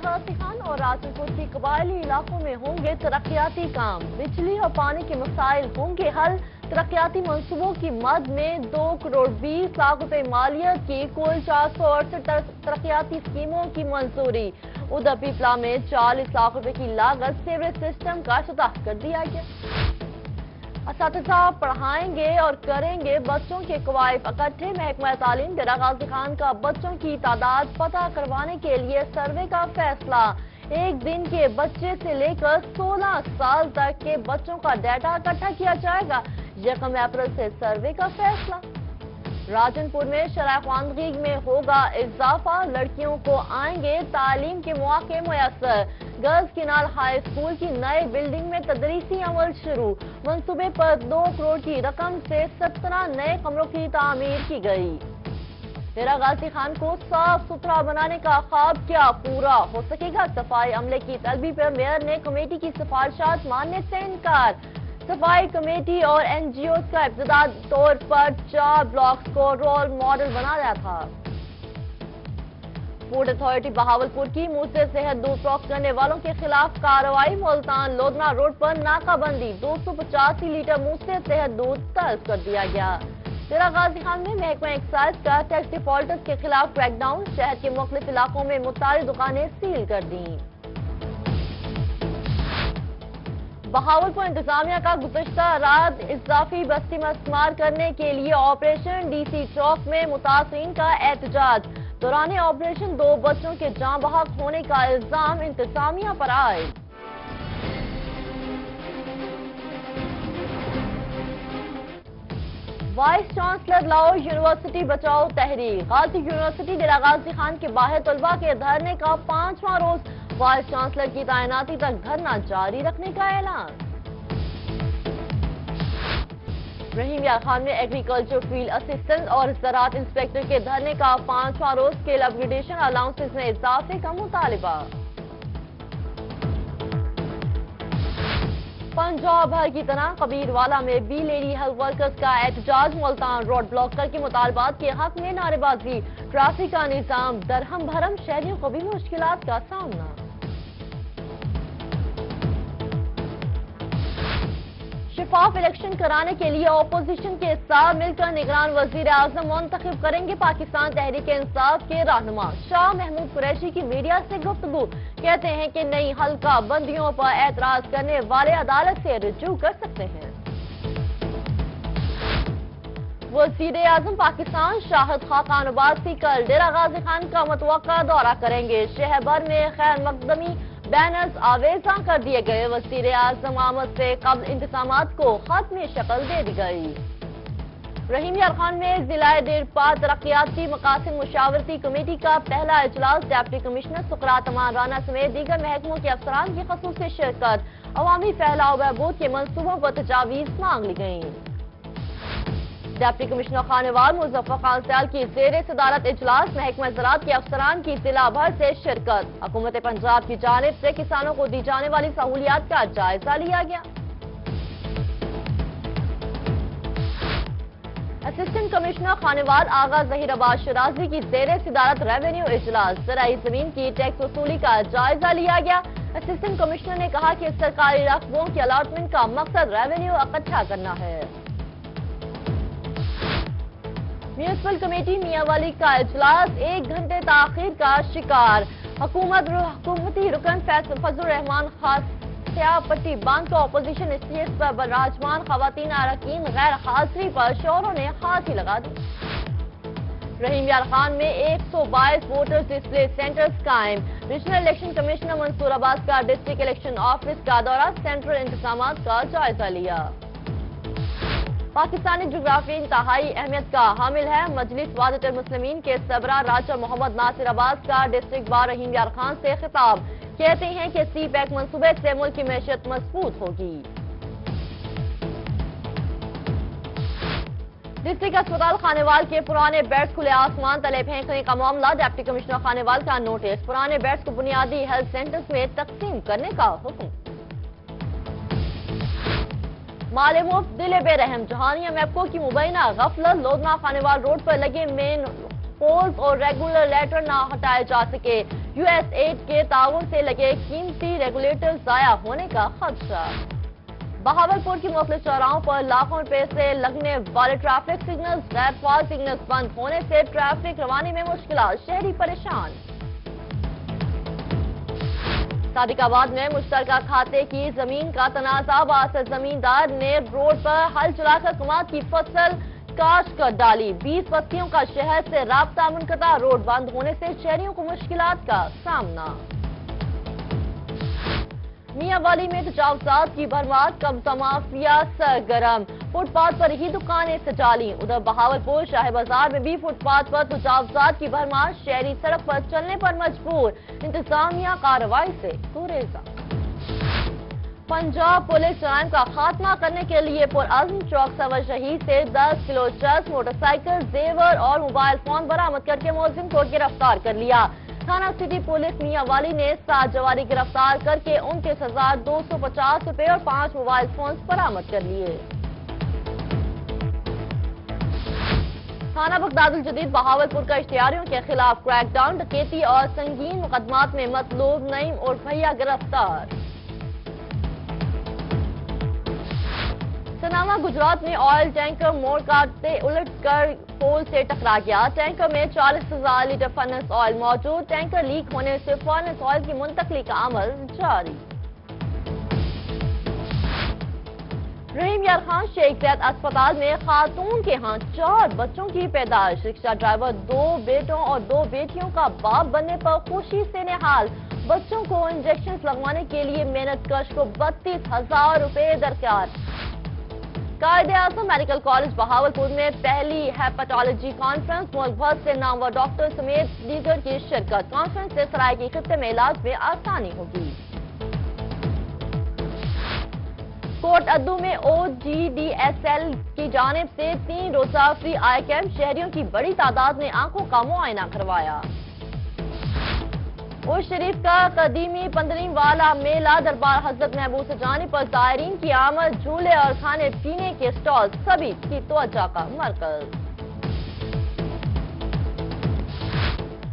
غازی خان اور راجن پور کی قبائلی علاقوں میں ہوں گے ترقیاتی کام، بجلی اور پانی کے مسائل ہوں گے حل۔ ترقیاتی منصوبوں کی مد میں 2,20,00,000 روپے مالیت کی کل 468 ترقیاتی اسکیموں کی منظوری۔ ادھر پیپلا میں 40 لاکھ روپے کی لاگت سیوریج سسٹم کا افتتاح کر دیا گیا۔ اساتذہ پڑھائیں گے اور کریں گے بچوں کے کوائف اکٹھے۔ محکمہ تعلیم ڈیرہ غازی خان کا بچوں کی تعداد پتہ کروانے کے لیے سروے کا فیصلہ۔ ایک دن کے بچے سے لے کر 16 سال تک کے بچوں کا ڈیٹا اکٹھا کیا جائے گا۔ 1 اپریل سے سروے کا فیصلہ۔ راجن پور میں شرح خواندگی میں ہوگا اضافہ، لڑکیوں کو آئیں گے تعلیم کے مواقع میسر۔ گرلز کنال ہائی اسکول کی نئے بلڈنگ میں تدریسی عمل شروع۔ منصوبے پر 2 کروڑ کی رقم سے 17 نئے کمروں کی تعمیر کی گئی۔ ڈیرہ غازی خان کو صاف ستھرا بنانے کا خواب کیا پورا ہو سکے گا؟ صفائی عملے کی طلبی پر میئر نے کمیٹی کی سفارشات ماننے سے انکار۔ صفائی کمیٹی اور این جی اوز کا ابتدائی طور پر 4 بلاکس کو رول ماڈل بنایا تھا۔ فوڈ اتھارٹی بہاولپور کی منہ سے صحت دودھ فروخت کرنے والوں کے خلاف کارروائی۔ ملتان لودھنا روڈ پر ناکہ بندی، 285 لیٹر منہ سے صحت دودھ طلب کر دیا گیا۔ ڈیرہ غازی خان میں محکمہ ایکسائز کا ٹیکس ڈیفالٹرز کے خلاف کریک ڈاؤن، شہر کے مختلف علاقوں میں متعدد دکانیں سیل کر دیں۔ بہاولپور انتظامیہ کا گزشتہ رات اضافی بستی مسمار کرنے کے لیے آپریشن ڈی سی چوک میں متاثرین کا احتجاج۔ دوران آپریشن 2 بچوں کے جاں بحق ہونے کا الزام انتظامیہ پر عائد۔ وائس چانسلر لاؤ یونیورسٹی بچاؤ تحریک۔ غازی یونیورسٹی ڈیرہ غازی خان کے باہر طلباء کے دھرنے کا 5واں روز، وائس چانسلر کی تعیناتی تک دھرنا جاری رکھنے کا اعلان۔ رحیم یار خان میں ایگریکلچر فیلڈ اسسٹنٹ اور زراعت انسپیکٹر کے دھرنے کا 5واں روز، اسکیل اپ گریڈیشن الاؤنسز میں اضافے کا مطالبہ۔ پنجاب بھر کی طرح کبیروالا میں بھی لیڈی ہیلتھ ورکرز کا احتجاج۔ ملتان روڈ بلاک کر کے مطالبات کے حق میں نعرے بازی۔ ٹریفک کا نظام درہم بھرم، شہریوں کو بھی مشکلات کا سامنا۔ شفاف الیکشن کرانے کے لیے اپوزیشن کے ساتھ مل کر نگران وزیر اعظم منتخب کریں گے پاکستان تحریک انصاف کے رہنما۔ شاہ محمود قریشی کی میڈیا سے گفتگو، کہتے ہیں کہ نئی حلقہ بندیوں پر اعتراض کرنے والے عدالت سے رجوع کر سکتے ہیں۔ وزیر اعظم پاکستان شاہد خاقان عباسی کل ڈیرہ غازی خان کا متوقع دورہ کریں گے۔ شہر بھر میں خیر مقدمی بینرز آویزاں کر دیے گئے۔ وزیر اعظم آمد سے قبل انتظامات کو خاتمی شکل دے دی گئی۔ رحیم یار خان میں ضلع دیرپا ترقیاتی مقاصد مشاورتی کمیٹی کا پہلا اجلاس۔ ڈپٹی کمشنر سقراط امان رانا سمیت دیگر محکموں کے افسران کی خصوصی شرکت۔ عوامی فلاح و بہبود کے منصوبوں پر تجاویز مانگ لی گئیں۔ ڈپٹی کمشنر خانوال مظفر خان سیال کی زیر صدارت اجلاس۔ محکمہ زراعت کے افسران کی ضلع بھر سے شرکت۔ حکومت پنجاب کی جانب سے کسانوں کو دی جانے والی سہولیات کا جائزہ لیا گیا۔ اسسٹنٹ کمشنر خانوال آغا ظہیر عباس شرازی کی زیر صدارت ریونیو اجلاس۔ زرعی زمین کی ٹیکس وصولی کا جائزہ لیا گیا۔ اسسٹنٹ کمشنر نے کہا کہ سرکاری رقبوں کی الاٹمنٹ کا مقصد ریونیو اکٹھا کرنا ہے۔ میونسپل کمیٹی میاں والی کا اجلاس 1 گھنٹے تاخیر کا شکار۔ حکومتی رکن فضل الرحمان خاص سیاہ پٹی باندھ کو اپوزیشن اسٹیج پر براجمان خواتین اراکین غیر حاضری پر شوروں نے ہاتھ ہی لگا دی۔ رحیم یار خان میں 122 ووٹرز ڈسپلے سینٹرز قائم۔ ریجنل الیکشن کمشنر منصور عباس کا ڈسٹرکٹ الیکشن آفس کا دورہ، سینٹرل انتظامات کا جائزہ لیا۔ پاکستانی جغرافیہ انتہائی اہمیت کا حامل ہے۔ مجلس وحدت المسلمین کے سربراہ راجہ محمد ناصر عباس کا ڈسٹرکٹ بار رحیم یار خان سے خطاب، کہتے ہیں کہ سی پیک منصوبے سے ملک کی معیشت مضبوط ہوگی۔ ڈسٹرکٹ اسپتال خانوال کے پرانے بیڈز کھلے آسمان تلے پھینکنے کا معاملہ، ڈپٹی کمشنر خانوال کا نوٹس، پرانے بیڈز کو بنیادی ہیلتھ سینٹرز میں تقسیم کرنے کا حکم۔ مال مفت دل بے رحم، جہانیہ میپکو کی مبینہ غفلت، لودھنا خانوال روڈ پر لگے مین پولز اور ریگولر لیٹر نہ ہٹائے جا سکے۔ USAID کے تعاون سے لگے قیمتی ریگولیٹر ضائع ہونے کا خدشہ۔ بہاولپور کی مختلف چوراہوں پر لاکھوں روپے سے لگنے والے ٹریفک سگنلز غیر فعال سگنلز بند ہونے سے ٹریفک روانی میں مشکلات، شہری پریشان۔ صادق آباد میں مشترکہ کھاتے کی زمین کا تنازع باعث زمیندار نے روڈ پر ہل چلا کر کماد کی فصل کاشت کر ڈالی۔ 20 بستیوں کا شہر سے رابطہ منقطع، روڈ بند ہونے سے شہریوں کو مشکلات کا سامنا۔ میاں والی میں تجاوزات کی بھرمار، قبضہ مافیا سرگرم، فٹ پاتھ پر ہی دکانیں سجا لیں۔ ادھر بہاولپور شاہ بازار میں بھی فٹ پاتھ پر تجاوزات کی بھرمار، شہری سڑک پر چلنے پر مجبور، انتظامیہ کارروائی سے گریزاں۔ پنجاب پولیس جرائم کا خاتمہ کرنے کے لیے پرعزم چوک سور شہید سے 10 کلو چرس، موٹر سائیکل، زیور اور موبائل فون برآمد کر کے ملزم کو گرفتار کر لیا۔ تھانہ سٹی پولیس میاں والی نے 7 جواری گرفتار کر کے 29,250 روپے اور 5 موبائل فونز برآمد کر لیے۔ تھانہ بغداد الجدید بہاولپور کا اشتہاریوں کے خلاف کریک ڈاؤن، ڈکیتی اور سنگین مقدمات میں مطلوب نعیم اور بھیا گرفتار۔ سناما گجرات میں آئل ٹینکر موڑ کاٹتے الٹ کر پول سے ٹکرا گیا۔ ٹینکر میں 40,000 لیٹر فرنس آئل موجود، ٹینکر لیک ہونے سے فرنس آئل کی منتقلی کا عمل جاری۔ رحیم یار خان شیخ زید اسپتال میں خاتون کے ہاں 4 بچوں کی پیدائش، رکشہ ڈرائیور 2 بیٹوں اور 2 بیٹیوں کا باپ بننے پر خوشی سے نہال، بچوں کو انجیکشن لگوانے کے لیے محنت کش کو 32,000 روپے درکار۔ قائد اعظم میڈیکل کالج بہاولپور میں پہلی ہیپاٹالوجی کانفرنس، ملک بھر سے نامور ڈاکٹر سمیت دیگر کی شرکت، کانفرنس سے سرائیکی خطے میں علاج میں آسانی ہوگی۔ کوٹ ادو میں OGDSL کی جانب سے 3 روزہ فری آئی کیمپ، شہریوں کی بڑی تعداد نے آنکھوں کا معائنہ کروایا۔ عرس شریف کا قدیمی 15 والا میلہ دربار حضرت محبوب سے جانب پر زائرین کی آمد، جھولے اور کھانے پینے کے سٹال سبھی کی توجہ کا مرکز۔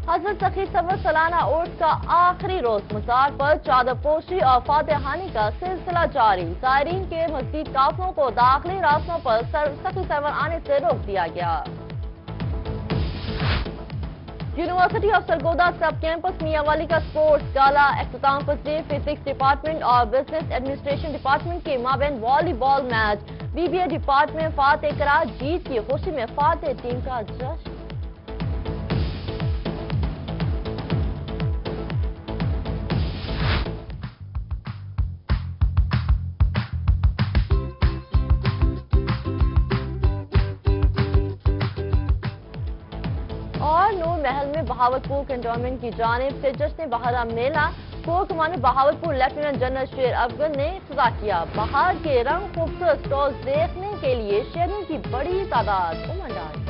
حضرت سخی سرور سالانہ عرس کا آخری روز، مزار پر چادر پوشی اور فاتحانی کا سلسلہ جاری، زائرین کے مزید قافلوں کو داخلی راستوں پر سخی سرور آنے سے روک دیا گیا۔ University of Sargodha sub campus Mianwali کا سپورٹس گالا اختتام پذیر، فزکس ڈپارٹمنٹ اور بزنس ایڈمنسٹریشن ڈپارٹمنٹ کے مابین والی بال میچ، BBA ڈپارٹمنٹ فاتح قرار، جیت کی خوشی میں فاتح ٹیم کا جشن۔ اور نور محل میں بہاولپور کنٹونمنٹ کی جانب سے جشن بہارا میلہ، corps commander Bahawalpur lieutenant general شیر افغان نے افتتاح کیا۔ بہار کے رنگ خوبصورت سٹال دیکھنے کے لیے شہریوں کی بڑی تعداد امنڈ آئی۔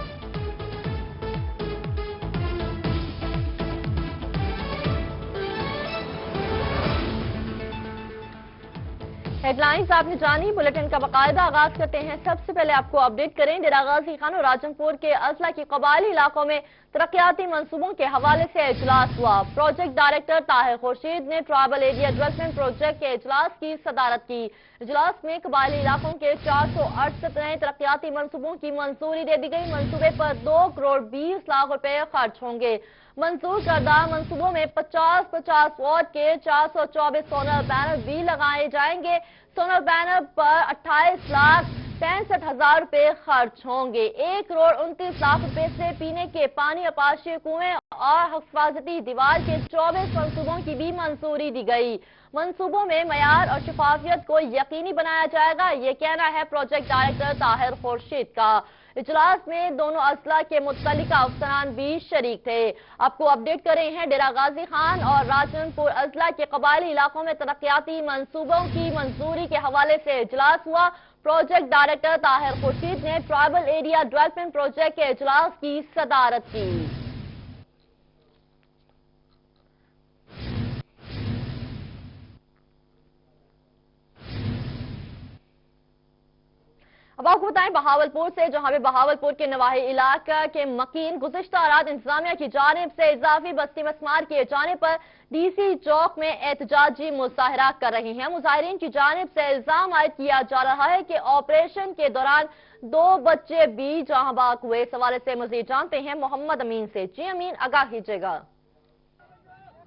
ہیڈ لائنز آپ نے جانی، بلیٹن کا باقاعدہ آغاز کرتے ہیں۔ سب سے پہلے آپ کو اپڈیٹ کریں، ڈیرہ غازی خان اور راجن پور کے اضلاع کی قبائلی علاقوں میں ترقیاتی منصوبوں کے حوالے سے اجلاس ہوا۔ پروجیکٹ ڈائریکٹر طاہر خورشید نے ٹرائبل ایریا ڈیولپمنٹ پروجیکٹ کے اجلاس کی صدارت کی۔ اجلاس میں قبائلی علاقوں کے 468 نئے ترقیاتی منصوبوں کی منظوری دے دی گئی۔ منصوبے پر 2 کروڑ 20 لاکھ روپے خرچ ہوں گے۔ منظور کردہ منصوبوں میں 50 واٹ کے 424 سولر پینل بھی لگائے جائیں گے۔ سولر پینل پر 28,65,000 روپے خرچ ہوں گے۔ 1 کروڑ 29 لاکھ روپے سے پینے کے پانی، آبپاشی کنویں اور حفاظتی دیوار کے 24 منصوبوں کی بھی منظوری دی گئی۔ منصوبوں میں معیار اور شفافیت کو یقینی بنایا جائے گا، یہ کہنا ہے پروجیکٹ ڈائریکٹر طاہر خورشید کا۔ اجلاس میں دونوں اضلاع کے متعلقہ افسران بھی شریک تھے۔ آپ کو اپڈیٹ کر رہے ہیں، ڈیرہ غازی خان اور راجن پور اضلاع کے قبائلی علاقوں میں ترقیاتی منصوبوں کی منظوری کے حوالے سے اجلاس ہوا۔ پروجیکٹ ڈائریکٹر طاہر خورشید نے ٹرائبل ایریا ڈیولپمنٹ پروجیکٹ کے اجلاس کی صدارت کی۔ اب अब आपको बताएं बहावलपुर से, जहां पे बहावलपुर के नवाही इलाका के मकीन गुज़िश्ता रात इंतजामिया की जानिब से इजाफी बस्ती मस्मार किए जाने पर डीसी चौक में एहतजाजी मुजाहरा कर रहे हैं। मुजाहिरीन की जानिब से इल्जाम आयद किया जा रहा है कि ऑपरेशन के दौरान 2 बच्चे भी जहां बाग हुए। इस हवाले से मजीद जानते हैं मोहम्मद अमीन से। जी अमीन, आगाह कीजिएगा।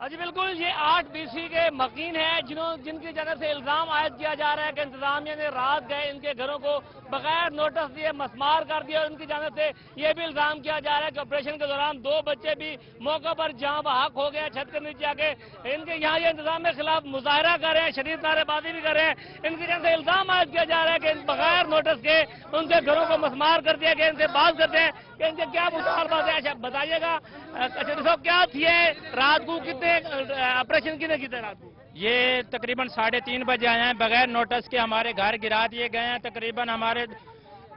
जी बिल्कुल, ये 8 BC के मकीन हैं जिनकी जानब से इल्जाम आयद किया जा रहा है कि इंतजामिया ने रात गए इनके घरों को बगैर नोटिस दिए मस्मार कर दिया। और उनकी जानब से ये भी इल्जाम किया जा रहा है कि ऑपरेशन के दौरान 2 बच्चे भी मौके पर जहां बहक हो गए, छत के नीचे आके इनके यहाँ ये इंतजाम के खिलाफ मुजाहरा कर रहे हैं, शदीद नारेबाजी भी कर रहे हैं। इनकी जानब से इल्जाम आयद किया जा रहा है कि बगैर नोटिस के उनके घरों को मस्मार कर दिया गया। इनसे बात करते हैं कि इनके क्या मुतालबात है। अच्छा बताइएगा, अच्छा क्या थी रात को, कितने ऑपरेशन कितने कितने रात को? ये तकरीबन 3:30 बजे आए हैं, बगैर नोटिस के हमारे घर गिरा दिए गए हैं। तकरीबन हमारे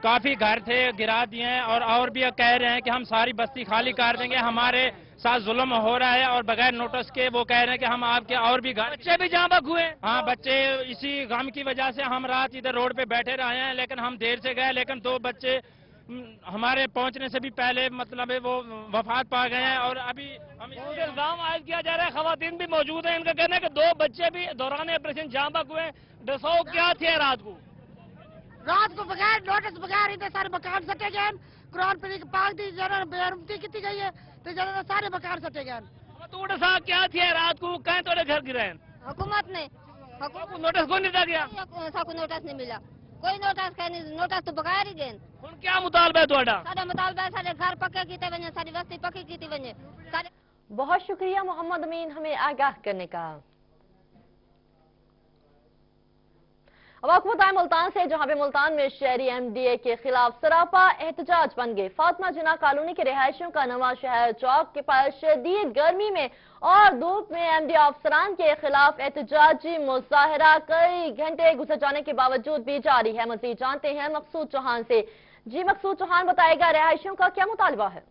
काफी घर थे, गिरा दिए हैं और भी कह रहे हैं कि हम सारी बस्ती खाली कर देंगे, हमारे साथ जुल्म हो रहा है। और बगैर नोटिस के वो कह रहे हैं कि हम आपके और भी घर, बच्चे भी जहाँ बग हुए। हाँ, बच्चे इसी गम की वजह से हम रात इधर रोड पे बैठे रहे हैं, लेकिन हम देर से गए, लेकिन 2 बच्चे हमारे पहुंचने से भी पहले मतलब है वो वफात पा गए हैं। और अभी हम इल्जाम आयद किया जा रहा है, खवातीन भी मौजूद है, इनका कहना है कि 2 बच्चे भी दौरान ऑपरेशन जहां बग हुए। दसो क्या थे रात को? बगैर नोटिस बगैर इतने सारे मकान सटे गए। कुरान पर पाक दी जरा बेरमती की गई है तो जरा सारे मकान सटे गए। तो सा क्या थे रात को, कहीं तोड़े घर गिरे? हुकूमत ने नोटिस को नहीं दिया गया, नोटिस नहीं मिला, कोई नोटिस तो बगैर ही गए। क्या मुतालबा है ਤੁਹਾਡਾ? सारे मुतालबा सारे घर पक्के कीते वने, सारी बस्ती पक्की कीती वने। बहुत शुक्रिया मोहम्मद अमीन हमें आगाह करने का। अब आपको बताएं मुल्तान से, जहां पे मुल्तान में शहरी MDA के खिलाफ सरापा एहतजाज बन गए। फातिमा जिन्ना कॉलोनी के रिहायशियों का नवा शहर चौक के पास शदीद गर्मी में और धूप में MDA अफसरान के खिलाफ एहतजाजी मुजाहरा कई घंटे गुजर जाने के बावजूद भी जारी है। मजीद जानते हैं मकसूद चौहान से। जी मकसूद चौहान, बताएगा रिहायशियों का क्या मुतालबा है?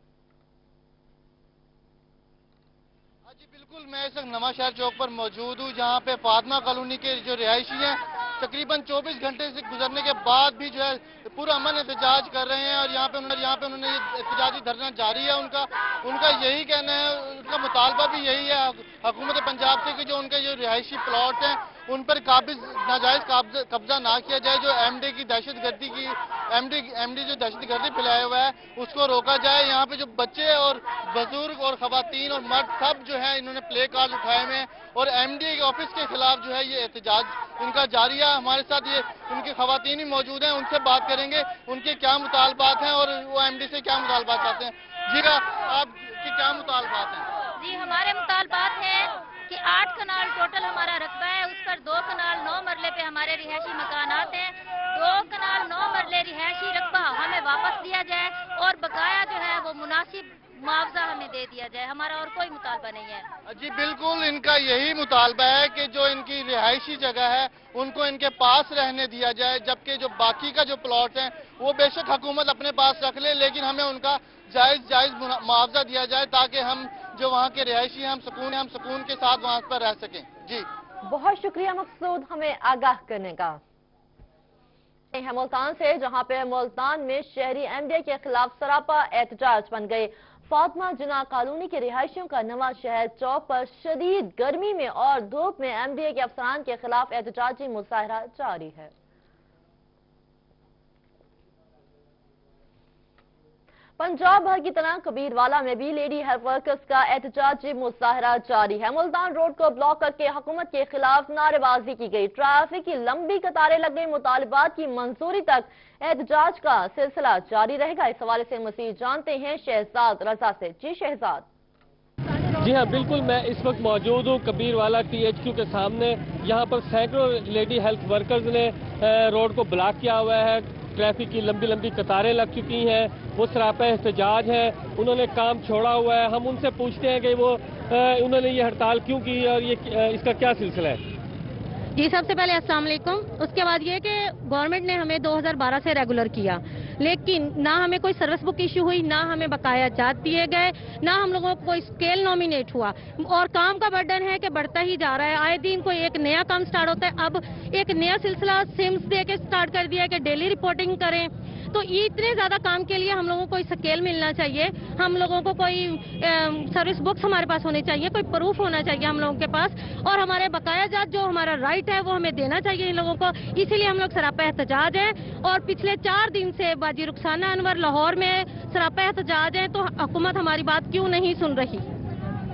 जी बिल्कुल, मैं इस वक्त नवा शहर चौक पर मौजूद हूँ, जहाँ पे फातिमा कॉलोनी के जो रिहायशी हैं तकरीबन 24 घंटे से गुजरने के बाद भी जो है पूरा अमन एहतजाज कर रहे हैं। और यहाँ पे उन्होंने ये एहतजाजी धरना जारी है। उनका यही कहना है, उनका मुतालबा भी यही है हुकूमत पंजाब से कि जो उनके जो रिहायशी प्लॉट हैं उन पर नाजायज कब्जा ना किया जाए। जो MD की दहशतगर्दी की MD जो दहशतगर्दी फैलाया हुआ है उसको रोका जाए। यहाँ पे जो बच्चे और बुजुर्ग और खवातीन और मर्द सब जो है इन्होंने प्ले कार्ड उठाए हुए हैं और MD के ऑफिस के खिलाफ जो है ये एहतजाज इनका जारी है। हमारे साथ ये उनकी खवातीन ही मौजूद हैं, उनसे बात करेंगे उनके क्या मुतालबात हैं और वो MD से क्या मुतालबात चाहते हैं। जी आपके क्या मुतालबात हैं? जी हमारे मुतालबात है कि 8 कनाल टोटल हमारा रकबा है, उस पर 2 कनाल 9 मरले पे हमारे रिहायशी मकानात हैं। 2 कनाल 9 मरले रिहायशी रकबा हमें वापस दिया जाए और बकाया जो है वो मुनासिब मुआवजा हमें दे दिया जाए। हमारा और कोई मुतालबा नहीं है। जी बिल्कुल, इनका यही मुतालबा है कि जो इनकी रिहायशी जगह है उनको इनके पास रहने दिया जाए, जबकि जो बाकी का जो प्लॉट है वो बेशक हुकूमत अपने पास रख ले, लेकिन हमें उनका जायज मुआवजा दिया जाए ताकि हम जो वहाँ के रिहायशी हैं हम सुकून के साथ वहाँ पर रह सकें। जी बहुत शुक्रिया मकसूद हमें आगाह करने का। है मुल्तान से, जहां पे मुल्तान में शहरी MDA के खिलाफ सरापा एहतजाज बन गए। फातिमा जिन्ना कॉलोनी के रिहायशियों का नवा शहर चौक पर शदीद गर्मी में और धूप में MDA के अफसरान के खिलाफ एहतजाजी मुजाहरा जारी है। पंजाब भर की तरह कबीरवाला में भी लेडी हेल्थ वर्कर्स का एहतजाजी मुजाहरा जारी है। मुल्तान रोड को ब्लॉक करके हुकूमत के खिलाफ नारेबाजी की गई, ट्रैफिक की लंबी कतारें लग गई। मुतालबात की मंजूरी तक एहतजाज का सिलसिला जारी रहेगा। इस हवाले से मजीद जानते हैं शहजाद रजा से। जी शहजाद। जी हाँ बिल्कुल, मैं इस वक्त मौजूद हूँ कबीरवाला THQ के सामने। यहाँ पर सैकड़ों लेडी हेल्थ वर्कर्स ने रोड को ब्लॉक किया हुआ है। ट्रैफिक की लंबी लंबी कतारें लग चुकी हैं, वो सरापा एहतजाज है, उन्होंने काम छोड़ा हुआ है। हम उनसे पूछते हैं कि वो उन्होंने ये हड़ताल क्यों की और ये इसका क्या सिलसिला है। जी सबसे पहले अस्सलाम वालेकुम। उसके बाद ये कि गवर्नमेंट ने हमें 2012 से रेगुलर किया, लेकिन ना हमें कोई सर्विस बुक इशू हुई, ना हमें बकाया जात दिए गए, ना हम लोगों को कोई स्केल नॉमिनेट हुआ और काम का बर्डन है कि बढ़ता ही जा रहा है। आए दिन कोई एक नया काम स्टार्ट होता है। अब एक नया सिलसिला सिम्स दे के स्टार्ट कर दिया है कि डेली रिपोर्टिंग करें। तो इतने ज़्यादा काम के लिए हम लोगों को स्केल मिलना चाहिए, हम लोगों को कोई सर्विस बुक्स हमारे पास होनी चाहिए, कोई प्रूफ होना चाहिए हम लोगों के पास, और हमारे बकाया जात जो हमारा राइट है वो हमें देना चाहिए इन लोगों को। इसीलिए हम लोग सरापा एहतजाज हैं और पिछले 4 दिन से बाजी रुखसाना अनवर लाहौर में सरापा एहतजाज है। तो हुकूमत हमारी बात क्यों नहीं सुन रही?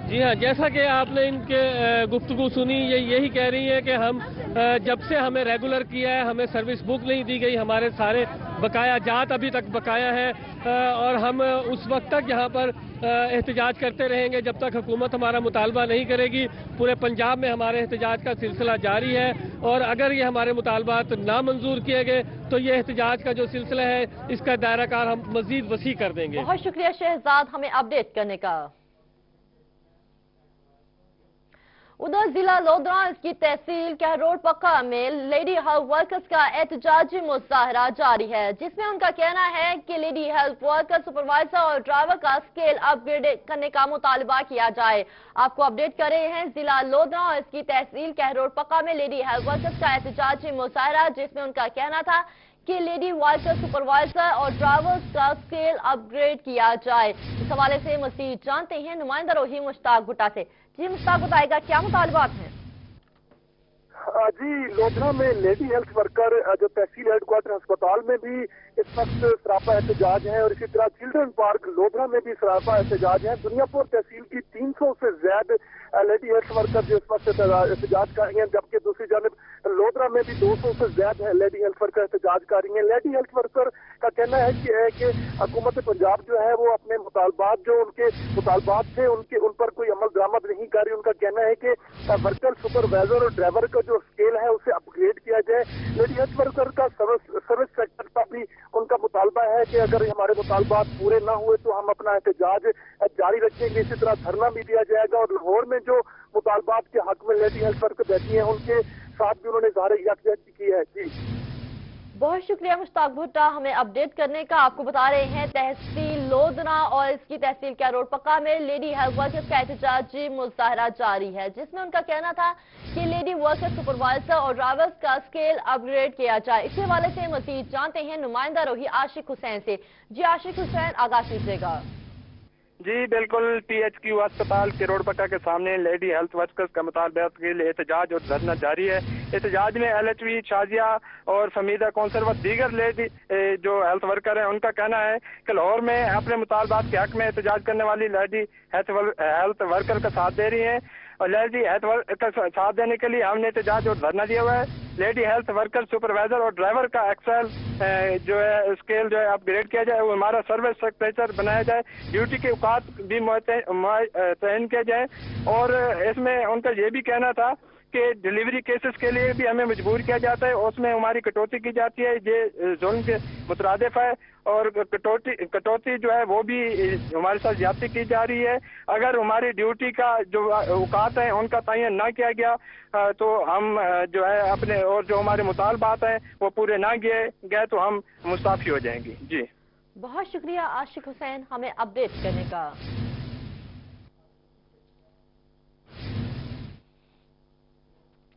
जी हाँ, जैसा कि आपने इनके गुफ्तगू सुनी, ये यही कह रही है कि हम जब से हमें रेगुलर किया है हमें सर्विस बुक नहीं दी गई, हमारे सारे बकाया जात अभी तक बकाया है और हम उस वक्त तक यहाँ पर एहतजाज करते रहेंगे जब तक हुकूमत हमारा मुतालबा नहीं करेगी। पूरे पंजाब में हमारे एहतजाज का सिलसिला जारी है और अगर ये हमारे मुतालबात ना मंजूर किए गए तो ये एहतजाज का जो सिलसिला है इसका दायरा कार हम मजीद वसी कर देंगे। बहुत शुक्रिया शहजाद हमें अपडेट करने का। उधर जिला लोधरा की तहसील कहरोड पक्का में लेडी हेल्थ वर्कर्स का एहतजाजी मुजाहरा जारी है, जिसमें उनका कहना है कि लेडी हेल्थ वर्कर, सुपरवाइजर और ड्राइवर का स्केल अपग्रेड करने का मुतालबा किया जाए। आपको अपडेट कर रहे हैं जिला लोधरा और इसकी तहसील कहरोड पक्का में लेडी हेल्थ वर्कर्स का एहतजाजी मुजाहरा, जिसमें उनका कहना था कि लेडी वर्कर, सुपरवाइजर और ड्राइवर्स का स्केल अपग्रेड किया जाए। इस हवाले से मजीद जानते हैं नुमाइंदा रोही मुश्ताक भुट्टा से। जी मुश्ताक, बताएगा क्या मुतालबात हैं? जी, लोधरा में लेडी हेल्थ वर्कर जो तहसील हेडक्वार्टर अस्पताल में भी इस वक्त सरापा एहतजाज है और इसी तरह चिल्ड्रन पार्क लोधरा में भी सरापा एहतजाज है। दुनियापुर तहसील की 300 से ज्यादा लेडी हेल्थ वर्कर जो इस वक्त एहतजाज कर रही हैं, जबकि दूसरी जानब लोधरा में भी 200 से ज्यादा लेडी हेल्थ वर्कर एहतजाज कर रही हैं। लेडी हेल्थ वर्कर का कहना है कि हुकूमत पंजाब जो है वो अपने मुतालबात, जो उनके मुतालबात थे उन पर कोई अमल दरामद नहीं कर रही। उनका कहना है कि वर्कर, सुपरवाइजर और ड्राइवर का जो स्केल है उसे अपग्रेड किया जाए। लेडी हेल्थ वर्कर का सर्विस सेक्टर का भी उनका मुतालबा है कि अगर हमारे मुतालबात पूरे ना हुए तो हम अपना एहतजाज जारी रखेंगे। इसी तरह धरना भी दिया जाएगा और लाहौर में जो मुतालबात के हक में लेडी हेल्थ वर्कर बैठी हैं उनके साथ भी उन्होंने इज़हार यकजहती की है। जी बहुत शुक्रिया मुश्ताक भुट्टा हमें अपडेट करने का। आपको बता रहे हैं तहसील लोधरा और इसकी तहसील कहरोड पक्का में लेडी हेल्थ वर्कर्स का एहतजाजी मुजाहरा जारी है, जिसमें उनका कहना था कि लेडी वर्कर, सुपरवाइजर और ड्राइवर्स का स्केल अपग्रेड किया जाए। इसी हवाले से मजीद जानते हैं नुमाइंदा रोही आशिक हुसैन से। जी आशिक हुसैन, आगाह कीजिएगा। जी बिल्कुल, PHQ अस्पताल कहरोड पक्का के सामने लेडी हेल्थ वर्कर्स का मुतालबात के लिए एहतजाज और धरना जारी है। एहतजाज में LHV, शाजिया और फमीदा कौंसल व दीगर लेडी जो हेल्थ वर्कर हैं उनका कहना है कि लाहौर में अपने मुतालबात के हक में एहतजाज करने वाली लेडी हेल्थ वर्कर का साथ दे रही हैं और लेडी हेल्थ वर्कर का साथ देने के लिए हमने एहतजाज और धरना दिया हुआ है। लेडी हेल्थ वर्कर, सुपरवाइजर और ड्राइवर का एक्सेल जो है स्केल जो है अपग्रेड किया जाए, वो हमारा सर्विस स्ट्रक्चर बनाया जाए, ड्यूटी के औकात भी तयन किया जाए। और इसमें उनका ये भी कहना था कि डिलीवरी केसेस के लिए भी हमें मजबूर किया जाता है, उसमें हमारी कटौती की जाती है, ये जुल्म के मुतरादिफ है और कटौती जो है वो भी हमारे साथ ज्यादती की जा रही है। अगर हमारी ड्यूटी का जो औकात है उनका तयन ना किया गया तो हम जो है अपने और जो हमारे मुतालबात हैं वो पूरे ना किए गए तो हम मुस्ताफी हो जाएंगे। जी बहुत शुक्रिया आशिक हुसैन हमें अपडेट करने का।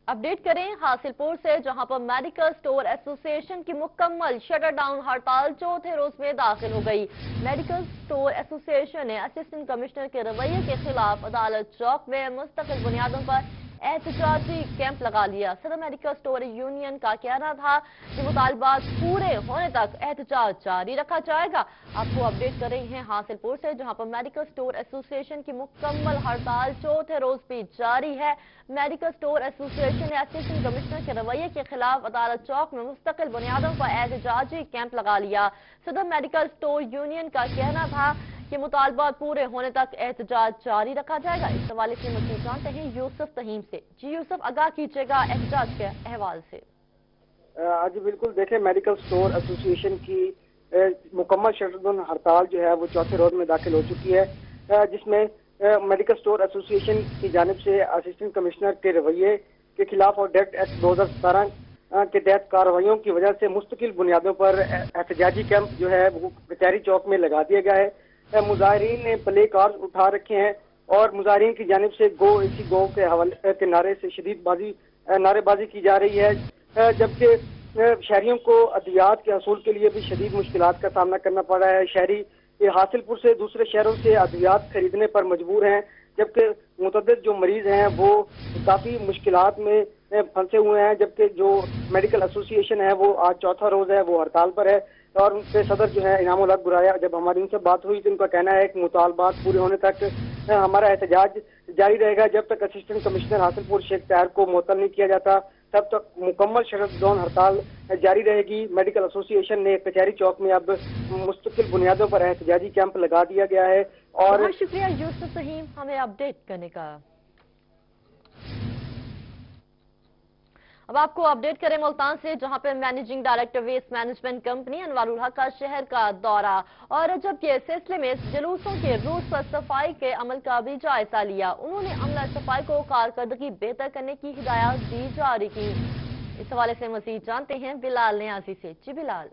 अपडेट करें हासिलपुर से, जहां पर मेडिकल स्टोर एसोसिएशन की मुकम्मल शटर डाउन हड़ताल चौथे रोज में दाखिल हो गई। मेडिकल स्टोर एसोसिएशन ने असिस्टेंट कमिश्नर के रवैये के खिलाफ अदालत चौक में मुस्तकिल बुनियादों पर एहतजाजी कैंप लगा लिया। सदर मेडिकल स्टोर यूनियन का कहना था कि मुतालबात पूरे होने तक एहतजाज जारी रखा जाएगा। आपको अपडेट कर रहे हैं हासिलपुर से, जहां पर मेडिकल स्टोर एसोसिएशन की मुकम्मल हड़ताल चौथे रोज भी जारी है। मेडिकल स्टोर एसोसिएशन ने असिस्टेंट कमिश्नर के रवैये के खिलाफ अदालत चौक में मुस्तकिल बुनियादों पर एहतजाजी कैंप लगा लिया। सदर मेडिकल स्टोर यूनियन का कहना था कि मुतालबात पूरे होने तक एहतजाज जारी रखा जाएगा। इस हवाले से मज़ीद जानते हैं यूसुफ तहीम से। जी यूसुफ, आगाह कीजिएगा एहतजाज के अहवाल से। जी बिल्कुल, देखें मेडिकल स्टोर एसोसिएशन की मुकम्मल शटरडाउन हड़ताल जो है वो चौथे रोज में दाखिल हो चुकी है, जिसमें मेडिकल स्टोर एसोसिएशन की जानिब से असिस्टेंट कमिश्नर के रवैये के खिलाफ और डायरेक्ट एक्ट 2017 के तहत कार्रवाइयों की वजह से मुस्तकिल बुनियादों पर एहतजाजी कैंप जो है वो कचहरी चौक में लगा दिया गया है। मुजाहिरीन ने प्ले कार्ड उठा रखे हैं और मुजाहिरीन की जानिब से गो इसी गो के हवाले के नारे से शदीद नारेबाजी की जा रही है, जबकि शहरियों को अद्वियात के हसूल के लिए भी शदीद मुश्किलात का सामना करना पड़ रहा है। शहरी हासिलपुर से दूसरे शहरों से अद्वियात खरीदने पर मजबूर हैं, जबकि मुतअद्दिद जो मरीज हैं वो काफ़ी मुश्किलात में फंसे हुए हैं। जबकि जो मेडिकल एसोसिएशन है वो आज चौथा रोज़ है, वो हड़ताल पर है और उनके सदर जो है इनामुल हक गुराया, जब हमारी उनसे बात हुई तो उनका कहना है कि मुतालबात पूरे होने तक हमारा एहतजाज जारी रहेगा। जब तक असिस्टेंट कमिश्नर हासिलपुर शेख ताहिर को मुअत्तल नहीं किया जाता तब तक मुकम्मल शरद-ए-दौन हड़ताल जारी रहेगी। मेडिकल एसोसिएशन ने कचहरी चौक में अब मुस्तकिल बुनियादों पर एहतजाजी कैंप लगा दिया गया है। और बहुत शुक्रिया यूसुफ सहीम हमें अपडेट करने का। अब आपको अपडेट करें मुल्तान से, जहां पर managing director waste management company Anwarul Haq का शहर का दौरा और जबकि इस सिलसिले में जुलूसों के रूट पर सफाई के अमल का भी जायजा लिया। उन्होंने अमला सफाई को कारकर्दगी बेहतर करने की हिदायत भी जारी की। इस हवाले से मजीद जानते हैं बिलाल नियाजी से। जी बिलाल।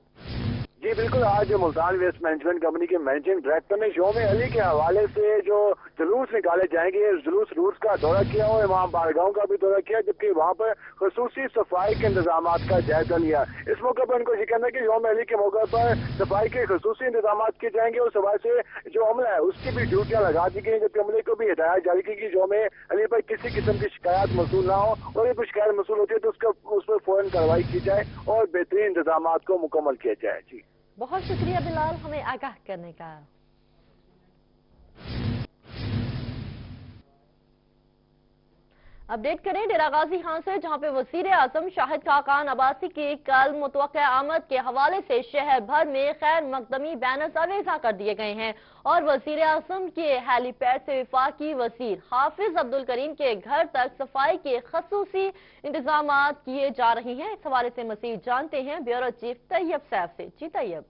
जी बिल्कुल, आज मुल्तान वेस्ट मैनेजमेंट कंपनी के मैनेजिंग डायरेक्टर ने यौम अली के हवाले से जो जुलूस निकाले जाएंगे जुलूस रूट्स का दौरा किया और इमाम बारगाहों का भी दौरा किया, जबकि वहाँ पर खसूसी सफाई के इंतजाम का जायजा लिया। इस मौके पर उनको ये कहना है कि यौम अली के मौके पर सफाई के खसूसी इंतजाम किए जाएंगे और सफाई से जो अमला है उसकी भी ड्यूटियाँ लगा दी गई, जबकि अमले को भी हिदायत जारी की कि यौम अली पर किसी किस्म की शिकायत मौसूल ना हो और यदि कोई शिकायत मौसूल होती है तो उस पर फौरन कार्रवाई की जाए और बेहतरीन इंतजाम को मुकम्मल किया जाए। जी बहुत शुक्रिया बिलाल हमें आगाह करने का। अपडेट करें डेरा गाजी खान से, जहां पे वजीर आजम शाहिद खाकान अब्बासी की कल मुतवक्किआ आमद के हवाले से शहर भर में खैर मकदमी बैनर्स अवेजा कर दिए गए हैं और वजीर आजम के हेलीपैड से वफाकी वजीर हाफिज अब्दुल करीम के घर तक सफाई के खसूसी इंतजाम किए जा रहे हैं। इस हवाले से मजीद जानते हैं ब्यूरो चीफ तैयब सैफ से। जी तैयब।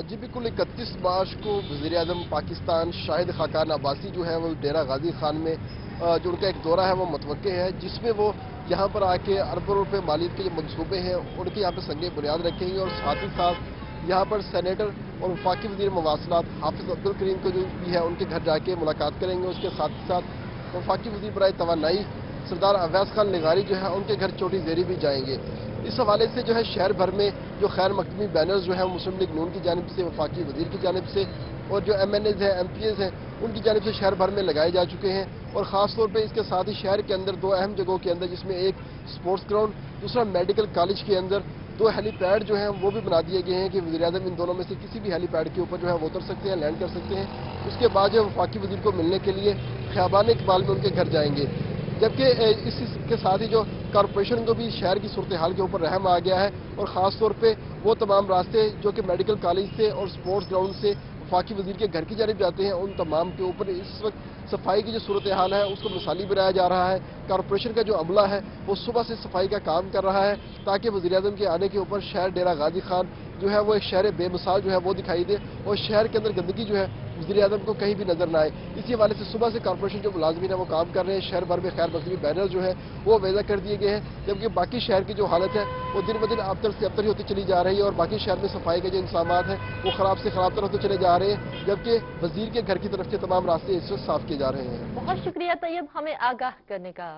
जी बिल्कुल, 31 मार्च को वज़ीर आज़म पाकिस्तान शाहिद खाकान अब्बासी जो है वो डेरा गाजी खान में जो उनका एक दौरा है वो मुतवक्के है, जिसमें वो यहाँ पर आके अरबों रुपए मालियत के जो मनसूबे हैं उनके यहाँ पर संगे बुनियाद रखेंगे और साथ ही साथ यहाँ पर सेनेटर और वफाकी वज़ीर मवासलात हाफिज अब्दुल करीम को जो भी है उनके घर जाके मुलाकात करेंगे। उसके साथ ही साथ वफाकी वज़ीर बराए तवानाई सरदार अवैस खान निगारी जो है उनके घर चोटी ज़ेरी भी जाएंगे। इस हवाले से जो है शहर भर में जो खैर मकदमी बैनर्स जो है मुस्लिम लीग नून की जानिब से, वफाकी वज़ीर की जानिब से और जो MNAs हैं MPAs हैं उनकी जानिब से शहर भर में लगाए जा चुके हैं। और ख़ास तौर पे इसके साथ ही शहर के अंदर दो अहम जगहों के अंदर, जिसमें एक स्पोर्ट्स ग्राउंड, दूसरा मेडिकल कॉलेज के अंदर दो हेलीपैड जो हैं वो भी बना दिए गए हैं कि वज़ीर आज़म इन दोनों में से किसी भी हेलीपैड के ऊपर जो है वो उतर सकते हैं, लैंड कर सकते हैं। उसके बाद जो वफाकी वज़ीर को मिलने के लिए ख़ियाबान इकबाल में उनके घर जाएंगे। जबकि इसके साथ ही जो कॉरपोरेशन को भी शहर की सूरत हाल के ऊपर रहम आ गया है और ख़ास तौर पे वो तमाम रास्ते जो कि मेडिकल कॉलेज से और स्पोर्ट्स ग्राउंड से वफाकी वज़ीर के घर की जानिब जाते हैं उन तमाम के ऊपर इस वक्त सफाई की जो सूरत हाल है उसको मिसाली बनाया जा रहा है। कॉरपोरेशन का जो अमला है वो सुबह से सफाई का काम कर रहा है ताकि वज़ीर आज़म के आने के ऊपर शहर डेरा गाजी खान जो है वो एक शहर बेमिसाल जो है वो दिखाई दे और शहर के अंदर गंदगी जो है वज़ीर आज़म को कहीं भी नजर ना आए। इसी हवाले से सुबह से कॉरपोरेशन जो मुलाजमीन है वो काम कर रहे हैं। शहर भर में खैर मकदमी बैनर जो है वो अवेजा कर दिए गए हैं, जबकि बाकी शहर की जो हालत है वो दिन ब दिन अबतर से अबतर ही होती चली जा रही है और बाकी शहर में सफाई के जो इंतजाम हैं वो खराब से खराब तरह होते चले जा रहे हैं, जबकि वज़ीर के घर की तरफ से तमाम रास्ते इस वक्त साफ किए जा रहे हैं। बहुत शुक्रिया तैयब हमें आगाह करने का।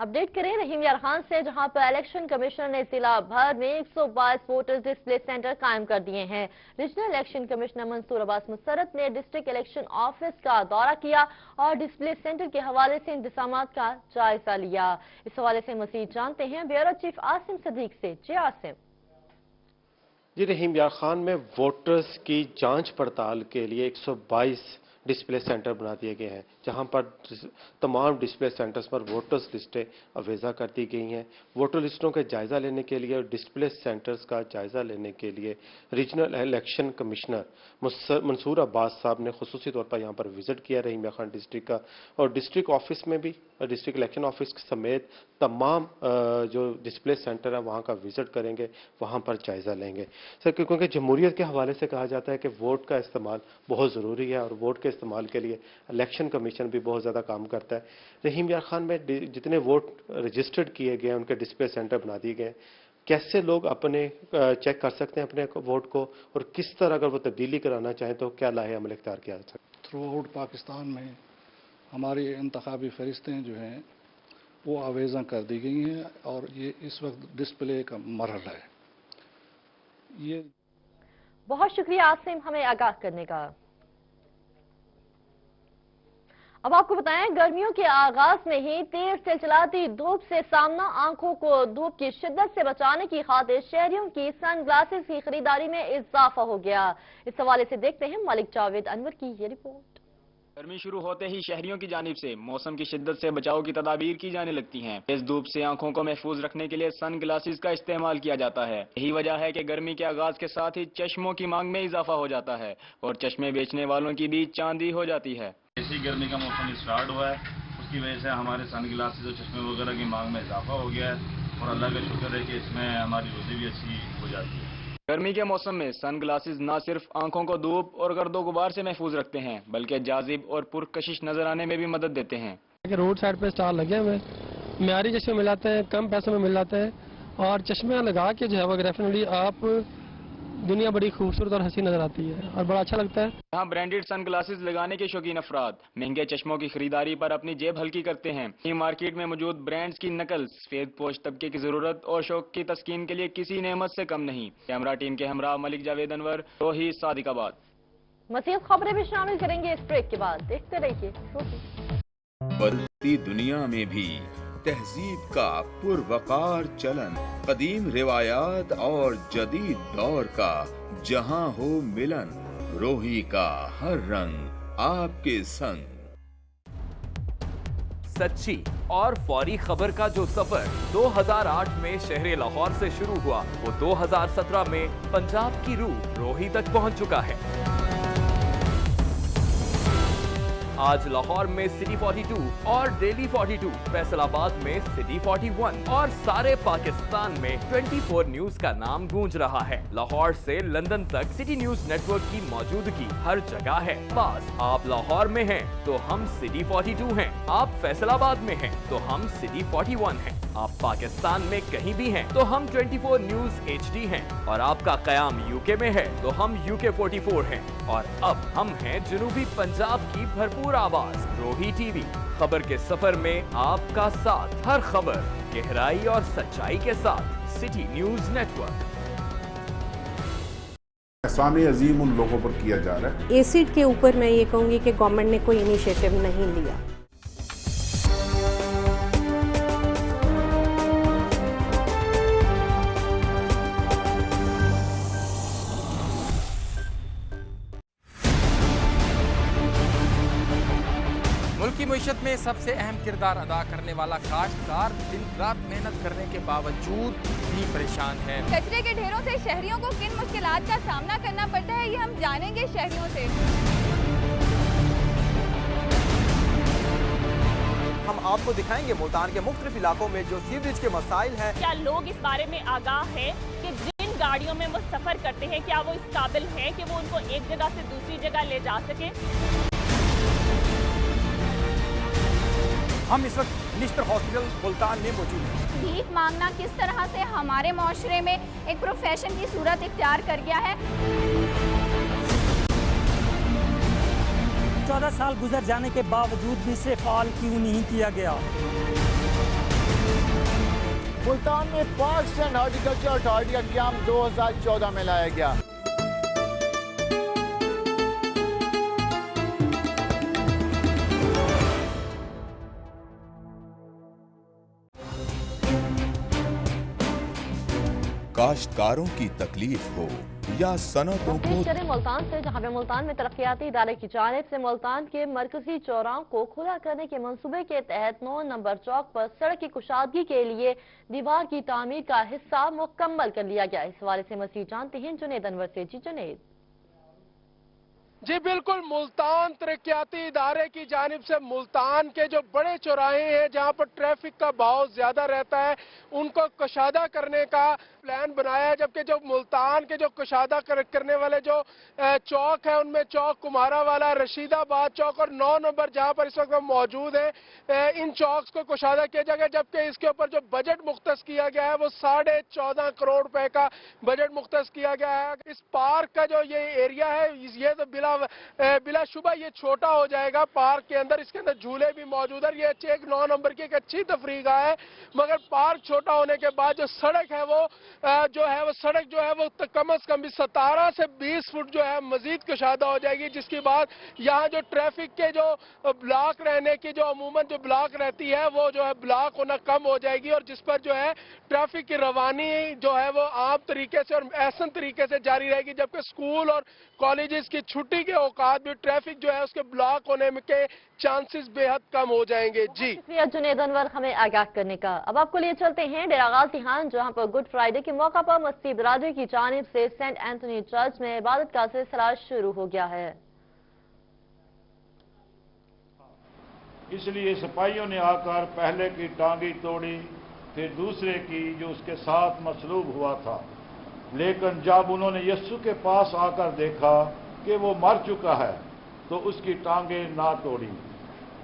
अपडेट करें रहीम यार खान से, जहां पर इलेक्शन कमिश्नर ने जिला भर में 122 वोटर्स डिस्प्ले सेंटर कायम कर दिए हैं। Regional election commissioner Mansoor Abbas Musarrat ने डिस्ट्रिक्ट इलेक्शन ऑफिस का दौरा किया और डिस्प्ले सेंटर के हवाले से इंतजामात का जायजा लिया। इस हवाले से मजीद जानते हैं ब्यूरो चीफ आसिम सदीक से। जी आसिम। जी रहीम यार खान में वोटर्स की जांच पड़ताल के लिए 122 डिस्प्ले सेंटर बना दिए गए हैं, जहां पर तमाम डिस्प्ले सेंटर्स पर वोटर्स लिस्टें अवेजा कर दी गई हैं। वोटर लिस्टों के जायजा लेने के लिए और डिस्प्ले सेंटर्स का जायजा लेने के लिए regional election commissioner Mansoor Abbas साहब ने खुसूसी तौर पर यहां पर विजिट किया रहीम यार खान डिस्ट्रिक्ट का और डिस्ट्रिक्ट ऑफिस में भी डिस्ट्रिक्ट इलेक्शन ऑफिस समेत तमाम जो डिस्प्ले सेंटर है वहां का विजिट करेंगे, वहां पर जायजा लेंगे। सर क्योंकि जमहूरियत के हवाले से कहा जाता है कि वोट का इस्तेमाल बहुत ज़रूरी है और वोट के इस्तेमाल के लिए इलेक्शन कमीशन भी बहुत ज़्यादा काम करता है। रहीम यार खान में जितने वोट रजिस्टर्ड किए गए उनके डिस्प्ले सेंटर बना दिए गए, कैसे लोग अपने चेक कर सकते हैं अपने वोट को और किस तरह अगर वो तब्दीली कराना चाहें तो क्या लाहे अमल इख्तियार किया जा सकता है? थ्रू आउट पाकिस्तान में हमारी इंतखाबी फरिश्तें जो हैं वो आवेज़ा कर दी गई हैं और ये इस वक्त डिस्प्ले का मरहला है। ये बहुत शुक्रिया आसिम हमें आगाह करने का। अब आपको बताएं, गर्मियों के आगाज में ही तेज से चलाती धूप से सामना, आंखों को धूप की शिद्दत से बचाने की खातिर शहरियों की सन ग्लासेस की खरीदारी में इजाफा हो गया। इस हवाले से देखते हैं मलिक जावेद अनवर की ये रिपोर्ट। गर्मी शुरू होते ही शहरियों की जानिब से मौसम की शिद्दत से बचाव की तदाबीर की जाने लगती हैं। तेज धूप से आंखों को महफूज रखने के लिए सन ग्लासेस का इस्तेमाल किया जाता है। यही वजह है कि गर्मी के आगाज के साथ ही चश्मों की मांग में इजाफा हो जाता है और चश्मे बेचने वालों की भी चांदी हो जाती है। ऐसी गर्मी का मौसम स्टार्ट हुआ है, उसकी वजह से हमारे सन ग्लासेस और चश्मे वगैरह की मांग में इजाफा हो गया है और अल्लाह का शुक्र है कि इसमें हमारी रोजी भी अच्छी हो जाती है। गर्मी के मौसम में सन ग्लासेस न सिर्फ आंखों को धूप और गर्दो गुबार से महफूज रखते हैं बल्कि जाजिब और पुरकशिश नजर आने में भी मदद देते हैं। रोड साइड पे स्टॉल लगे हुए म्यारी चश्मे मिल जाते हैं, कम पैसों में मिल जाते हैं और चश्मे लगा के जो है वो डेफिनेटली आप दुनिया बड़ी खूबसूरत और हंसी नजर आती है और बड़ा अच्छा लगता है। यहाँ ब्रांडेड सन ग्लासेस लगाने के शौकीन अफराद महंगे चश्मों की खरीदारी पर अपनी जेब हल्की करते हैं। ये मार्केट में मौजूद ब्रांड्स की नकल सफेद पोश तबके की जरूरत और शौक की तस्कीन के लिए किसी नेमत से कम नहीं। कैमरा टीम के हमरा मलिक जावेद अनवर, रोही सादिकाबाद। मज़ीद खबरें भी शामिल करेंगे इस ब्रेक के बाद, देखते रहिए। बदलती दुनिया में भी तहजीब का पुरवकार चलन, कदीम रिवायात और जदीद दौर का जहां हो मिलन, रोही का हर रंग आपके संग। सच्ची और फौरी खबर का जो सफर 2008 में शहर लाहौर से शुरू हुआ, वो 2017 में पंजाब की रूह रोही तक पहुंच चुका है। आज लाहौर में सिटी 42 और डेली 42, फैसलाबाद में सिटी 41 और सारे पाकिस्तान में 24 न्यूज का नाम गूंज रहा है। लाहौर से लंदन तक सिटी न्यूज नेटवर्क की मौजूदगी हर जगह है। बस आप लाहौर में हैं तो हम सिटी 42 हैं, आप फैसलाबाद में हैं तो हम सिटी 41 हैं, आप पाकिस्तान में कहीं भी हैं तो हम 24 न्यूज HD हैं और आपका कयाम यूके में है तो हम UK 44 हैं और अब हम हैं जनूबी पंजाब की भरपूर आवाज रोही टीवी। खबर के सफर में आपका साथ, हर खबर गहराई और सच्चाई के साथ, सिटी न्यूज नेटवर्क। एहसान अजीम उन लोगों पर किया जा रहा है। एसिड के ऊपर मैं ये कहूँगी कि गवर्नमेंट ने कोई इनिशिएटिव नहीं लिया। मुल्की मईशत में सबसे अहम किरदार अदा करने वाला काश्तकार दिन रात मेहनत करने के बावजूद भी परेशान है। कचरे के ढेरों से शहरियों को किन मुश्किलात का सामना करना पड़ता है, ये हम जानेंगे शहरियों से। हम आपको दिखाएंगे मुल्तान के मुख्तलिफ इलाकों में जो सीवरेज के मसाइल हैं। क्या लोग इस बारे में आगाह है कि जिन गाड़ियों में वो सफर करते हैं क्या वो इस काबिल हैं कि वो उनको एक जगह से दूसरी जगह ले जा सके। हम इस वक्त निश्तर हॉस्पिटल मुल्तान में मौजूद हैं। भीख मांगना किस तरह से हमारे माशरे में एक प्रोफेशन की सूरत इख्तियार कर गया है। 14 साल गुजर जाने के बावजूद भी इसे फाल क्यों नहीं किया गया। मुल्तान में पाकिस्तान हॉर्टिकल्चर अथॉरिटी का क़याम 2014 में लाया गया। काश्तकारों की तकलीफ हो या सनतों को करें मुल्तान से, जहां पे मुल्तान में तरक्याती इदारे की जानिब से मुल्तान के मरकजी चौराहों को खुला करने के मंसूबे के तहत 9 नंबर चौक पर सड़क की कुशादगी के लिए दीवार की तामीर का हिस्सा मुकम्मल कर लिया गया। इस हवाले से मज़ीद जानते हैं जुनेद अनवर से। जी जुनेद। जी बिल्कुल, मुल्तान तरक्याती इदारे की जानिब से मुल्तान के जो बड़े चौराहे हैं जहां पर ट्रैफिक का बहाव ज्यादा रहता है उनको कुशादा करने का प्लान बनाया है, जबकि जो मुल्तान के जो कुशादा करने वाले जो चौक है उनमें चौक कुमारा वाला, रशीदाबाद चौक और 9 नंबर जहां पर इस वक्त मौजूद है, इन चौक्स को कुशादा किया जाएगा। जबकि इसके ऊपर जो बजट मुख्तस किया गया है वो 14.5 करोड़ रुपए का बजट मुख्तस किया गया है। इस पार्क का जो ये एरिया है ये तो बिला बिलाशुबा ये छोटा हो जाएगा पार्क के अंदर। इसके अंदर झूले भी मौजूद है। ये एक 9 नंबर की एक अच्छी तफरीगा है, मगर पार्क छोटा होने के बाद जो सड़क है वो सड़क जो है वो कम से कम भी 17 से 20 फुट जो है मजीद कुशादा हो जाएगी, जिसके बाद यहाँ जो ट्रैफिक के जो ब्लॉक रहने की जो अमूमन जो ब्लॉक रहती है वो जो है ब्लॉक होना कम हो जाएगी, और जिस पर जो है ट्रैफिक की रवानी जो है वो आम तरीके से और एहसन तरीके से जारी रहेगी। जबकि स्कूल और कॉलेजेस की छुट्टी के औकात भी ट्रैफिक जो है उसके ब्लॉक होने के चांसेस बेहद कम हो जाएंगे। जी शुक्रिया जुनेद अनवर हमें आगाह करने का। अब आपको लिए चलते हैं डेरा गाजी खान, जहां पर गुड फ्राइडे के मौका पर मस्ती बिरादरी की जानिब से सेंट एंथनी चर्च में इबादत का सिलसिला शुरू हो गया है। इसलिए सिपाहियों ने आकर पहले की टांगी तोड़ी, फिर दूसरे की जो उसके साथ मसलूब हुआ था। लेकिन जब उन्होंने यस्सु के पास आकर देखा कि वो मर चुका है तो उसकी टांगें ना तोड़ी,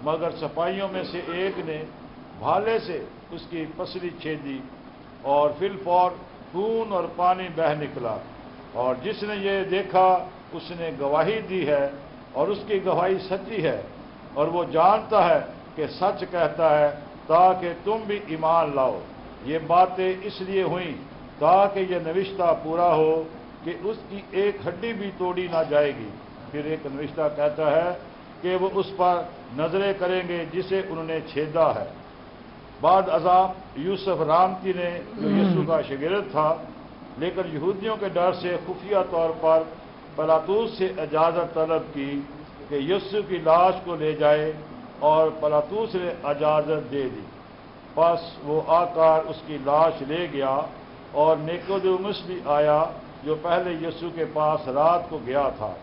मगर सिपाहियों में से एक ने भाले से उसकी पसली छेदी और फिलफौर खून और पानी बह निकला। और जिसने ये देखा उसने गवाही दी है और उसकी गवाही सच्ची है, और वो जानता है कि सच कहता है ताकि तुम भी ईमान लाओ। ये बातें इसलिए हुई ताकि ये नविश्ता पूरा हो कि उसकी एक हड्डी भी तोड़ी ना जाएगी। फिर एक नविश्ता कहता है कि वो उस पर नजरें करेंगे जिसे उन्होंने छेदा है। बाद अज़ाब यूसुफ रामती ने जो यीशु का शागिर्द था, लेकिन यहूदियों के डर से खुफिया तौर पर पिलातुस से इजाज़त तलब की कि यीशु की लाश को ले जाए, और पिलातुस ने इजाज़त दे दी। बस वो आकर उसकी लाश ले गया, और निकोदेमुस भी आया जो पहले यीशु के पास रात को गया था,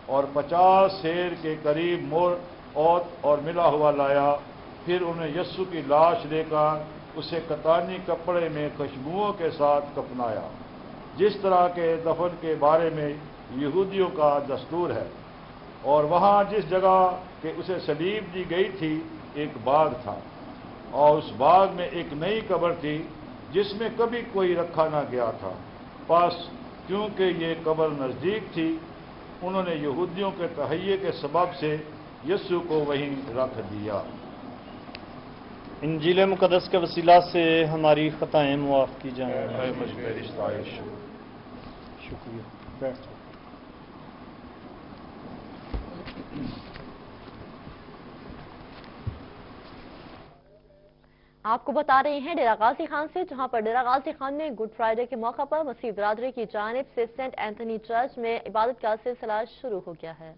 और 50 सेर के करीब मोर और मिला हुआ लाया। फिर उन्हें यीशु की लाश लेकर उसे कतानी कपड़े में खुशबुओं के साथ कफनाया, जिस तरह के दफन के बारे में यहूदियों का दस्तूर है। और वहाँ जिस जगह के उसे सलीब दी गई थी एक बाग था, और उस बाग में एक नई कब्र थी जिसमें कभी कोई रखा ना गया था। बस क्योंकि ये कब्र नज़दीक थी, उन्होंने यहूदियों के तहय्ये के सबब से यीशु को वहीं रख दिया। इंजील मुक़द्दस के वसीला से हमारी ख़ताएं मुआफ़ की जाएं। शुक्रिया। आपको बता रहे हैं डेरा गाजी खान से, जहां पर डेरा गाजी खान में गुड फ्राइडे के मौका पर मसीह बिरादरी की जानिब से सेंट एंथनी चर्च में इबादत का सिलसिला शुरू हो गया है।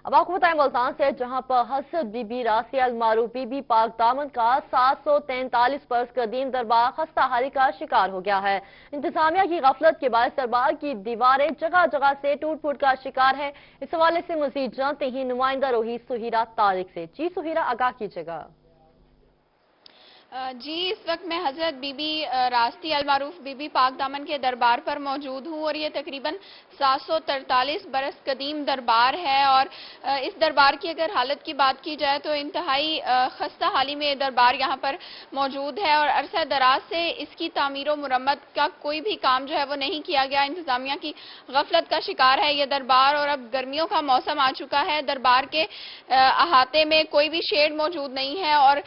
अब आपको बताएं मुल्तान से, जहां पर हज़रत बीबी रासिया अल मारूफ बीबी पाक दामन का 743 बरस कदीम दरबार खस्ता हाली का शिकार हो गया है। इंतजामिया की गफलत के बायस दरबार की दीवारें जगह जगह से टूट फूट का शिकार है। इस हवाले से मजीद जानते ही नुमाइंदा रोही सुहीरा तारिक से। जी सुहीरा, आगाह कीजिएगा। जी, इस वक्त मैं हज़रत बीबी रास्ती अल मारूफ बीबी पाक दामन के दरबार पर मौजूद हूँ, और ये तकरीबन 743 बरस कदीम दरबार है। और इस दरबार की अगर हालत की बात की जाए तो इंतहाई खस्ता हाली में दरबार यहाँ पर मौजूद है, और अरसा दराज से इसकी तामीर व मुरम्मत का कोई भी काम जो है वो नहीं किया गया। इंतजामिया की गफलत का शिकार है ये दरबार, और अब गर्मियों का मौसम आ चुका है। दरबार के अहाते में कोई भी शेड मौजूद नहीं है, और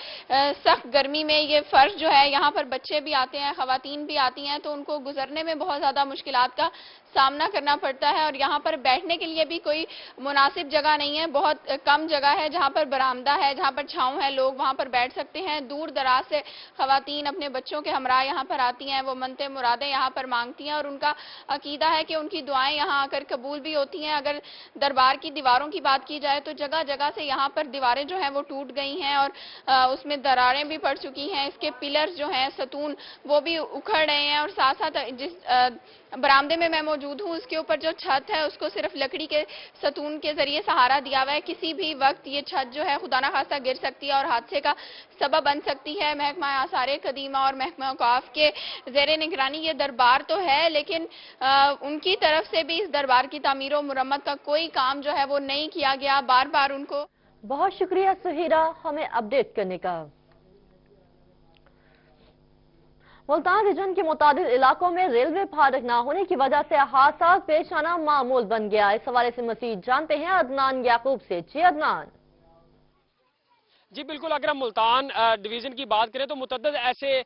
सख्त गर्मी में ये फर्श जो है, यहाँ पर बच्चे भी आते हैं, खवातीन भी आती हैं, तो उनको गुजरने में बहुत ज़्यादा मुश्किलात का सामना करना पड़ता है। और यहाँ पर बैठने के लिए भी कोई मुनासिब जगह नहीं है, बहुत कम जगह है। जहाँ पर बरामदा है, जहाँ पर छाँव है, लोग वहाँ पर बैठ सकते हैं। दूर दराज से खवातीन अपने बच्चों के हमरा यहाँ पर आती हैं, वो मनते मुरादें यहाँ पर मांगती हैं, और उनका अकीदा है कि उनकी दुआएं यहाँ आकर कबूल भी होती हैं। अगर दरबार की दीवारों की बात की जाए तो जगह जगह से यहाँ पर दीवारें जो हैं वो टूट गई हैं, और उसमें दरारें भी पड़ चुकी हैं। इसके पिलर्स जो हैं, सतून, वो भी उखड़ रहे हैं। और साथ साथ जिस बरामदे में मैं मौजूद हूँ, उसके ऊपर जो छत है उसको सिर्फ लकड़ी के सतून के जरिए सहारा दिया हुआ है। किसी भी वक्त ये छत जो है खुदा ना खास्ता गिर सकती है और हादसे का सबब बन सकती है। महकमा आसार कदीमा और महकमा औकाफ के ज़ेरे निगरानी ये दरबार तो है, लेकिन उनकी तरफ से भी इस दरबार की तामीर और मुरम्मत का कोई काम जो है वो नहीं किया गया। बार बार उनको बहुत शुक्रिया सुहीरा हमें अपडेट करने का। मुल्तान रीजन के मुताबिक इलाकों में रेलवे फाटक न होने की वजह से हादसा पेश आना मामूल बन गया। इस हवाले से मजीद जानते हैं अदनान याकूब से। जी अदनान। जी बिल्कुल, अगर हम मुल्तान डिवीजन की बात करें तो मुतअद्दिद ऐसे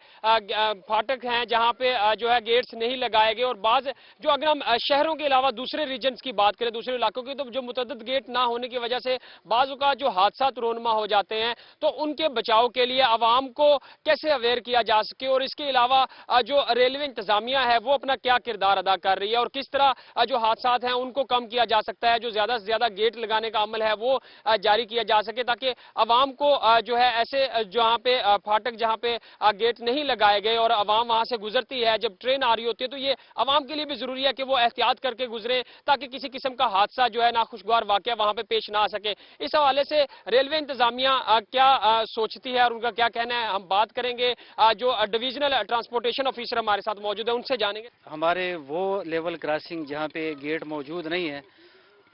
फाटक हैं जहां पे जो है गेट्स नहीं लगाए गए, और बाज जो अगर हम शहरों के अलावा दूसरे रीजन्स की बात करें, दूसरे इलाकों की, तो जो मुतअद्दिद गेट ना होने की वजह से बाज़ का जो हादसा रोनमा हो जाते हैं, तो उनके बचाव के लिए आवाम को कैसे अवेयर किया जा सके और इसके अलावा जो रेलवे इंतजामिया है वो अपना क्या किरदार अदा कर रही है और किस तरह जो हादसा हैं उनको कम किया जा सकता है, जो ज्यादा से ज्यादा गेट लगाने का अमल है वो जारी किया जा सके, ताकि आवाम को जो है ऐसे जहां पे फाटक जहां पे गेट नहीं लगाए गए और आवाम वहां से गुजरती है, जब ट्रेन आ रही होती है, तो ये आवाम के लिए भी जरूरी है कि वो एहतियात करके गुजरे ताकि किसी किस्म का हादसा जो है नाखुशगवार वाकया वहां पे पेश ना आ सके। इस हवाले से रेलवे इंतजामिया क्या सोचती है और उनका क्या कहना है, हम बात करेंगे। जो डिविजनल ट्रांसपोर्टेशन ऑफिसर हमारे साथ मौजूद है, उनसे जानेंगे। हमारे वो लेवल क्रॉसिंग जहाँ पे गेट मौजूद नहीं है,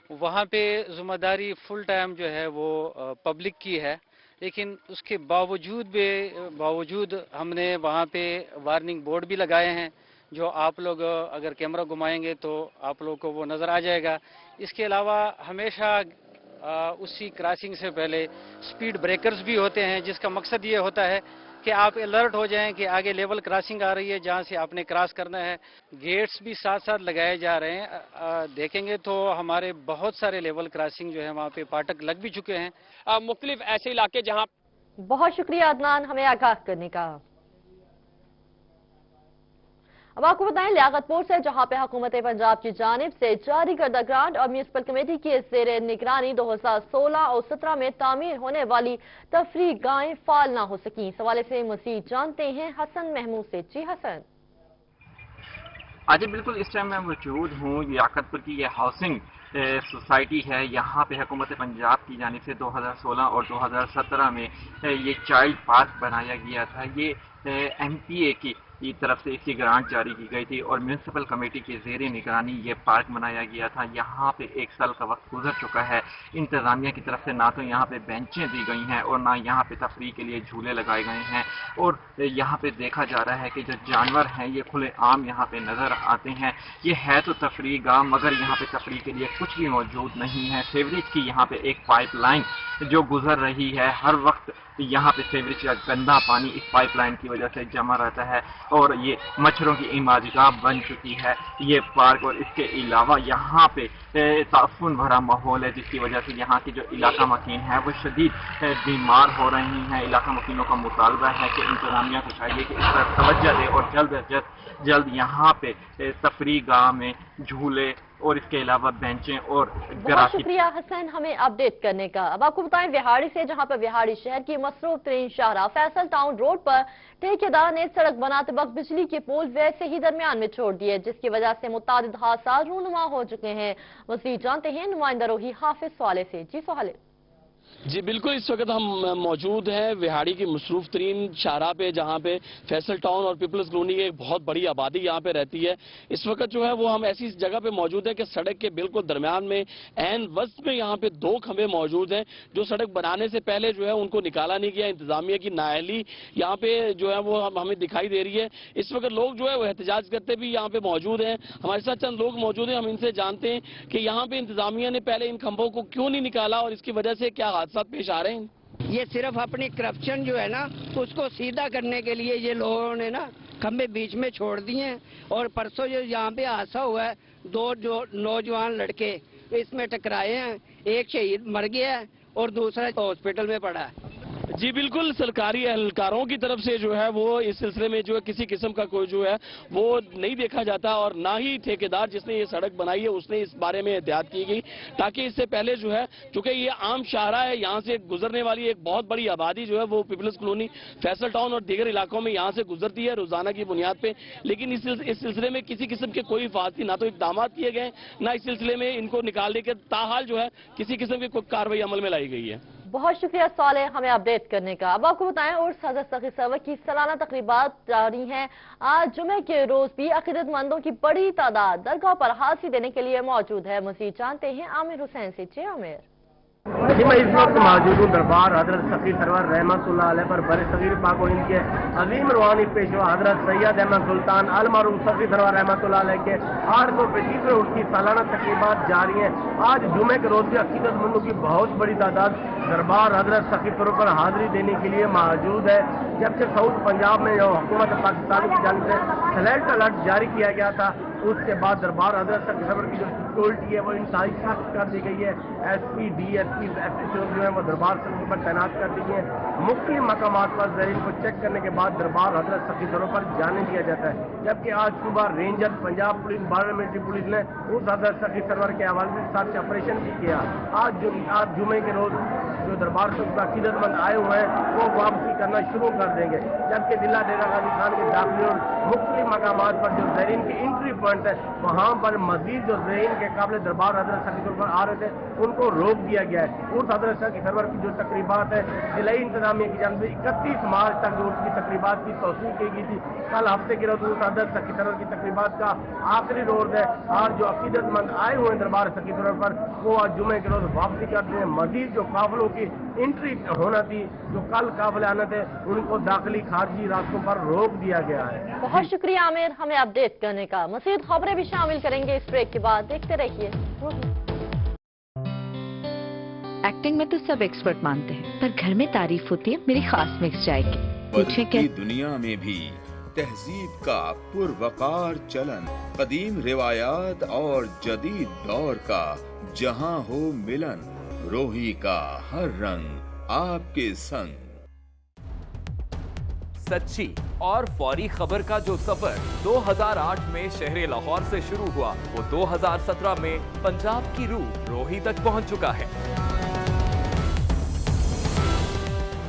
वहाँ पे जिम्मेदारी फुल टाइम जो है वो पब्लिक की है, लेकिन उसके बावजूद हमने वहाँ पे वार्निंग बोर्ड भी लगाए हैं, जो आप लोग अगर कैमरा घुमाएंगे तो आप लोग को वो नज़र आ जाएगा। इसके अलावा हमेशा उसी क्रॉसिंग से पहले स्पीड ब्रेकर्स भी होते हैं, जिसका मकसद ये होता है कि आप अलर्ट हो जाएं कि आगे लेवल क्रॉसिंग आ रही है जहां से आपने क्रॉस करना है। गेट्स भी साथ साथ लगाए जा रहे हैं। देखेंगे तो हमारे बहुत सारे लेवल क्रॉसिंग जो है वहां पे फाटक लग भी चुके हैं। मुख्तलिफ ऐसे इलाके जहां। बहुत शुक्रिया अदनान हमें आगाह करने का। अब आपको बताएं लियाकतपुर से, जहां पे हुकूमत पंजाब की जानिब से जारी करदा ग्रांट और म्यूनिसिपल कमेटी की ज़ेर निगरानी 2016 और 17 में तामीर होने वाली तफरी गाहें फाल ना हो सकी। इस हवाले से मजीद जानते हैं हसन महमूद से। जी हसन। आज बिल्कुल इस टाइम मैं मौजूद हूँ लियाकतपुर की ये हाउसिंग सोसाइटी है। यहाँ पे हुकूमत पंजाब की जानिब से 2016 और 2017 में ये चाइल्ड पार्क बनाया गया था। ये MPA की तरफ से इसकी ग्रांट जारी की गई थी और म्यूनिसिपल कमेटी की ज़ेरे निगरानी ये पार्क बनाया गया था। यहाँ पे 1 साल का वक्त गुजर चुका है। इंतज़ामिया की तरफ से ना तो यहाँ पे बेंचें दी गई हैं और ना यहाँ पे तफरीह के लिए झूले लगाए गए हैं, और यहाँ पे देखा जा रहा है कि जो जानवर हैं ये खुले आम यहाँ पे नज़र आते हैं। ये है तो तफरीह गाह, मगर यहाँ पे तफरीह के लिए कुछ भी मौजूद नहीं है। सीवरेज की यहाँ पे एक पाइपलाइन जो गुजर रही है, हर वक्त यहाँ पे सीवरेज का गंदा पानी इस पाइपलाइन की वजह से जमा रहता है और ये मच्छरों की इमाजगाह बन चुकी है ये पार्क। और इसके अलावा यहाँ पे ताफुन भरा माहौल है, जिसकी वजह से यहाँ की जो इलाका मकीन है वो शदीद बीमार हो रही हैं। इलाका मकीनों का मुतालबा है कि इंतजामिया को चाहिए कि इस पर तवज्जो दे और जल्द यहाँ पे तफरीह गाह में झूले और इसके अलावा बेंचें और बहुत शुक्रिया हसन हमें अपडेट करने का। अब आपको बताएं विहाड़ी से, जहां पर विहाड़ी शहर की मसरूफ तरीन शाहराह फैसल टाउन रोड पर ठेकेदार ने सड़क बनाते वक्त बिजली के पोल वैसे ही दरमियान में छोड़ दिए, जिसकी वजह से मुतादिद हादसा रूनुमा हो चुके हैं। मज़ीद जानते हैं नुमाइंदा रोही हाफिज सोहाले से। जी सोहाले। जी बिल्कुल, इस वक्त हम मौजूद हैं विहाड़ी की मसरूफ तरीन शाहराह पे, जहाँ पे फैसल टाउन और पीपल्स कॉलोनी की एक बहुत बड़ी आबादी यहाँ पे रहती है। इस वक्त जो है वो हम ऐसी जगह पे मौजूद है कि सड़क के बिल्कुल दरमियान में एन वस्त में यहाँ पे 2 खंभे मौजूद हैं, जो सड़क बनाने से पहले जो है उनको निकाला नहीं गया। इंतजामिया की नाअहली यहाँ पे जो है वो हमें दिखाई दे रही है। इस वक्त लोग जो है वो एहतजाज करते भी यहाँ पे मौजूद हैं। हमारे साथ चंद लोग मौजूद हैं, हम इनसे जानते हैं कि यहाँ पे इंतजामिया ने पहले इन खंभों को क्यों नहीं निकाला और इसकी वजह से क्या हादसा पेश आ रहे हैं। ये सिर्फ अपनी करप्शन जो है ना उसको सीधा करने के लिए ये लोगों ने ना खंबे बीच में छोड़ दिए हैं। और परसों जो यहाँ पे हादसा हुआ है, 2 जो नौजवान लड़के इसमें टकराए हैं, एक शहीद मर गया है और दूसरा हॉस्पिटल में पड़ा है। जी बिल्कुल, सरकारी एहलकारों की तरफ से जो है वो इस सिलसिले में जो है किसी किस्म का कोई जो है वो नहीं देखा जाता, और ना ही ठेकेदार जिसने ये सड़क बनाई है उसने इस बारे में एहतियात की गई, ताकि इससे पहले जो है चूंकि ये आम शाहरा है, यहाँ से गुजरने वाली एक बहुत बड़ी आबादी जो है वो पीपल्स कॉलोनी, फैसल टाउन और दीगर इलाकों में यहाँ से गुजरती है रोजाना की बुनियाद पे, लेकिन इस सिलसिले में किसी किस्म के कोई हिफाजती ना तो इकदाम किए गए, ना इस सिलसिले में इनको निकालने के ताहाल जो है किसी किस्म की कोई कार्रवाई अमल में लाई गई है। बहुत शुक्रिया साले हमें अपडेट करने का। अब आपको बताएं और हज़रत सखी सरवर की सालाना तकरीबात जारी हैं। आज जुमे के रोज भी अकीदतमंदों की बड़ी तादाद दरगाह पर हाजिरी देने के लिए मौजूद है। मज़ीद जानते हैं आमिर हुसैन से। जी आमिर। جی میں اس وقت موجود ہوں دربار حضرت سخی سرور رحمت اللہ علیہ پر برصغیر پاک و ہند کے عظیم روحانی پیشوا حضرت سید احمد سلطان المعروف سخی سرور رحمت اللہ علیہ کے 825ویں ان کی سالانہ تقریبات جاری ہیں۔ آج جمعے کے روز بھی عقیدت مندوں کی بہت بڑی تعداد دربار حضرت سخی سرور پر حاضری دینے کے لیے موجود ہے۔ جبکہ ساؤتھ پنجاب میں جو حکومت پاکستان کی جانب سے سلیکٹ الرٹ جاری کیا گیا تھا، اس کے بعد دربار حضرت سخی سرور کی جو سیکورٹی ہے وہ انتہائی سخت کر دی گئی ہے۔ S P D S P S H O جو ہے وہ دربار سخی پر تعینات کر دی گئی ہیں۔ مختلف مقامات پر زائرین کو چیک کرنے کے بعد دربار حضرت سخی سرور پر جانے دیا جاتا ہے۔ جبکہ آج صبح ranger Punjab police border military police نے اس حضرت سخی سرور کے حوالے سے ساتھ آپریشن بھی کیا۔ آج جمعے کے روز جو دربار سخی پر عقیدت مند آئے ہوئے ہیں وہ واپسی کرنا شروع کر دیں گے، جبکہ ضلع ڈیرہ غازی خان کے داخلی اور مختلف مقامات پر جو زائرین کے انٹری پوائنٹ ہے وہاں پر مزید جو زائرین کے قابل دربار حضرت سخی سرور پر آ رہے تھے ان کو روک دیا گیا ہے۔ اس حضرت سخی سرور کی جو تقریبات ہے ضلعی انتظامیہ کی جانب سے 31 مارچ تک جو اس کی تقریبات کی توسیع کی گئی تھی، کل ہفتے کے روز اس حضرت سخی سرور کی تقریبات کا آخری روز ہے۔ آج جو عقیدت مند آئے ہوئے ہیں دربار سخی سرور پر وہ آج جمعے کے روز واپسی کرتے ہیں۔ مزید جو قافلوں کی انٹری ہونا تھی، جو کل قافلے آنا تھے، ان کو داخلی خارجی راستوں پر روک دیا گیا ہے۔ بہت شکریہ عامر ہمیں اپڈیٹ کرنے کا۔ مزید خبریں بھی شامل کریں گے اس بریک کے بعد، دیکھتے رہیے۔ ایکٹنگ میں تو سب ایکسپرٹ مانتے ہیں، پر گھر میں تعریف ہوتی ہے میری خاص مکس چائے کی۔ بدلتی دنیا میں بھی تہذیب کا پروقار چلن، قدیم روایات اور جدید دور کا جہاں ہو ملن، روحی کا ہر رنگ آپ کے سنگ۔ سچی اور فوری خبر کا جو سفر 2008 میں شہر لاہور سے شروع ہوا، وہ 2017 میں پنجاب کی روح روہی تک پہنچ چکا ہے۔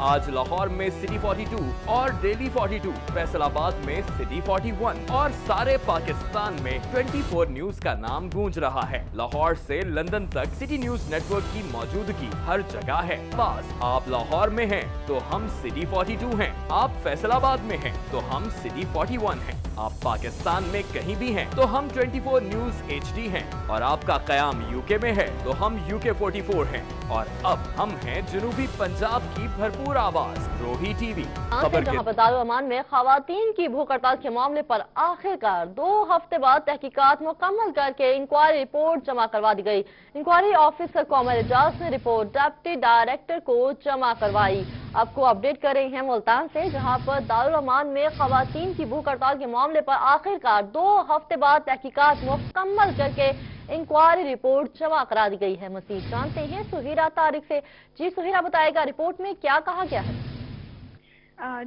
آج لاہور میں سٹی 42 اور ڈیلی 42، فیصل آباد میں سٹی 41 اور سارے پاکستان میں 24 نیوز کا نام گونج رہا ہے۔ لاہور سے لندن تک سٹی نیوز نیٹ ورک کی موجودگی ہر جگہ ہے۔ بس آپ لاہور میں ہیں تو ہم سٹی 42 ہیں، آپ فیصل آباد میں ہیں تو ہم سٹی 41 ہیں، آپ پاکستان میں کہیں بھی ہیں تو ہم 24 نیوز ایچ ڈی ہیں، اور آپ کا قیام یو کے میں ہے تو ہم یو کے 44 ہیں، اور اب ہم ہیں جنوبی پنجاب کی بھرپور آواز روہی ٹی وی۔ جہاں پر دارالامان میں خواتین کی بھوک ہڑتال کے معاملے پر آخرکار 2 ہفتے بعد تحقیقات مکمل کر کے انکوائری رپورٹ جمع کروا دی گئی۔ انکوائری آفیسر قمر اعجاز نے رپورٹ ڈپٹی ڈائریکٹر کو جمع کروائی۔ آپ کو اپڈیٹ کر رہے ہیں ملتان سے، جہاں پر دارالامان میں خواتین کی بھوک ہڑتال کے معاملے پر آخرکار 2 ہفتے بعد تحقیقات مکمل کر کے انکوائری رپورٹ جمع کرا دی گئی ہے۔ مزید جانتے ہیں سہیرا طارق سے۔ جی سہیرا، بتائے گا رپورٹ میں کیا کہا گیا ہے؟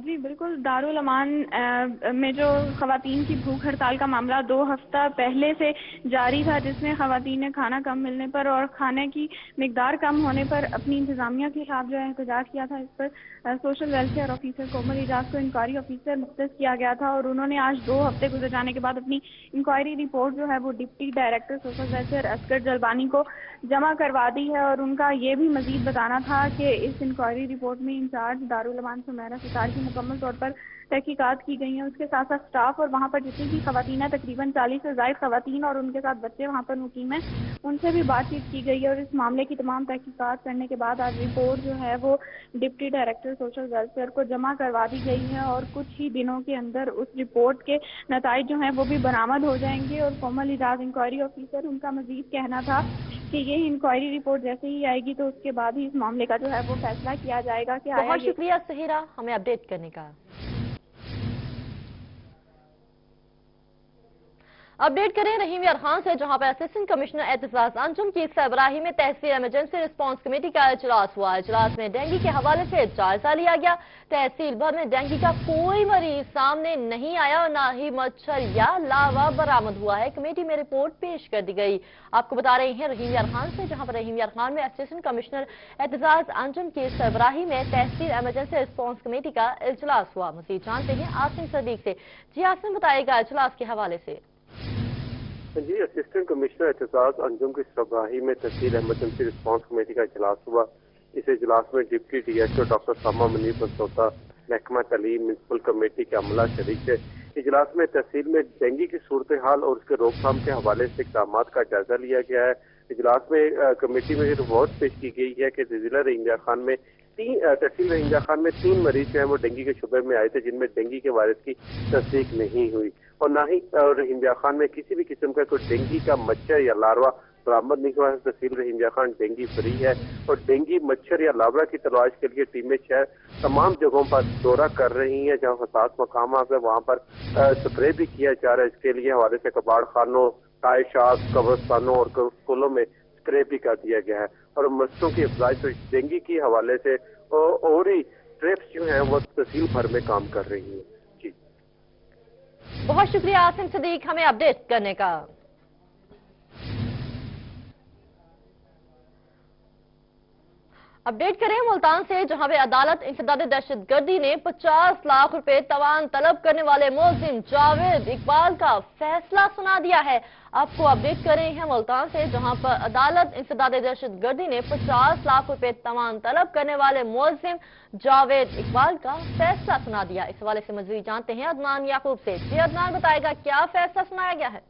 جی بالکل، دارالامان میں جو خواتین کی بھوک ہڑتال کا معاملہ 2 ہفتہ پہلے سے جاری تھا، جس میں خواتین نے کھانا کم ملنے پر اور کھانے کی مقدار کم ہونے پر اپنی انتظامیہ کے خلاف جو ہے احتجاج کیا تھا، اس پر سوشل ویلفیئر آفیسر قمر اعجاز کو انکوائری آفیسر مختص کیا گیا تھا، اور انہوں نے آج 2 ہفتے گزر جانے کے بعد اپنی انکوائری رپورٹ جو ہے وہ deputy director social welfare Asghar Jalbani کو جمع کروا دی ہے۔ اور ان کا یہ بھی مزید بتانا تھا کہ اس انکوائری رپورٹ میں انچارج دارالامان سمیرا ستار کی مکمل طور پر تحقیقات کی گئی ہیں۔ اس کے ساتھ ساتھ سٹاف اور وہاں پر جتنی بھی خواتین ہیں، تقریباً 40 سے زائد خواتین اور ان کے ساتھ بچے وہاں پر مقیم ہیں، ان سے بھی بات چیت کی گئی ہے، اور اس معاملے کی تمام تحقیقات کرنے کے بعد آج رپورٹ جو ہے وہ ڈپٹی ڈائریکٹر سوشل ویلفیئر کو جمع کروا دی گئی ہے، اور کچھ ہی دنوں کے اندر اس رپورٹ کے نتائج جو ہیں وہ بھی برآمد ہو جائیں گے۔ اور قمر اعجاز انکوائری آفیسر، ان کا مزید کہنا تھا کہ یہ انکوائری رپورٹ جیسے ہی آئے گی تو اس کے بعد ہی اس معاملے کا جو ہے وہ فیصلہ کیا جائے گا کہ بہت شکریہ سہیرا ہمیں اپڈیٹ کرنے کا۔ اپڈیٹ کریں رحیم یار خان سے، جہاں پر اسسٹنٹ کمشنر اعتزاز انجم کی سربراہی میں تحصیل ایمرجنسی رسپانس کمیٹی کا اجلاس ہوا۔ اجلاس میں ڈینگی کے حوالے سے جائزہ لیا گیا۔ تحصیل بھر میں ڈینگی کا کوئی مریض سامنے نہیں آیا اور نہ ہی مچھر یا لاوا برآمد ہوا ہے۔ کمیٹی میں رپورٹ پیش کر دی گئی۔ آپ کو بتا رہے ہیں رحیم یار خان سے، جہاں پر رحیم یار خان میں اسسٹنٹ کمشنر اعتزاز انجم کی سربراہی میں تحصیل ایمرجنسی رسپانس کمیٹی کا اجلاس ہوا۔ مزید جانتے ہیں آسم صدیق سے۔ جی آسم، بتائے گا اجلاس کے حوالے سے۔ جی، اسسٹنٹ کمشنر اعتزاز انجم کی سربراہی میں تحصیل ایمرجنسی رسپانس کمیٹی کا اجلاس ہوا۔ اس اجلاس میں deputy D S O doctor Sama Munir Bansota, محکمہ تعلیم، میونسپل کمیٹی کے عملہ شریک تھے۔ اجلاس میں تحصیل میں ڈینگی کی صورتحال اور اس کے روک تھام کے حوالے سے اقدامات کا جائزہ لیا گیا ہے۔ اجلاس میں کمیٹی میں رپورٹ پیش کی گئی ہے کہ ضلع رحیم خان میں تحصیل رحیم خان میں 3 مریض جو ہیں وہ ڈینگی کے شعبے میں آئے تھے، جن میں ڈینگی کے وائرس کی تصدیق نہیں ہوئی، اور نہ ہی رحیم خان میں کسی بھی قسم کا کوئی ڈینگی کا مچھر یا لاروا برآمد نہیں ہوا ہے۔ تحصیل رحیم خان ڈینگی فری ہے، اور ڈینگی مچھر یا لاروا کی تلاش کے لیے ٹیمیں شہر تمام جگہوں پر دورہ کر رہی ہیں، جہاں حساس مقامات ہے وہاں پر سپرے بھی کیا جا رہا ہے۔ اس کے لیے حوالے سے کباڑ خانوں، تائشات، قبرستانوں اور اسکولوں میں سپرے بھی کر دیا گیا ہے، اور مسجدوں کی افزائش ڈینگی کے حوالے سے اور ہی ٹریپس جو ہیں وہ تحصیل بھر میں کام کر رہی ہیں۔ جی بہت شکریہ عاصم صدیق ہمیں اپڈیٹ کرنے کا۔ اپڈیٹ کریں ملتان سے، جہاں پہ عدالت انسداد دہشت گردی نے 50 لاکھ روپے تاوان طلب کرنے والے ملزم جاوید اقبال کا فیصلہ سنا دیا ہے۔ آپ کو اپڈیٹ کر رہے ہیں ملتان سے، جہاں پر عدالت انسداد دہشت گردی نے 50 لاکھ روپے تاوان طلب کرنے والے ملزم جاوید اقبال کا فیصلہ سنا دیا۔ اس حوالے سے مزید جانتے ہیں عدنان یعقوب سے۔ جی عدنان، بتائے گا کیا فیصلہ سنایا گیا ہے؟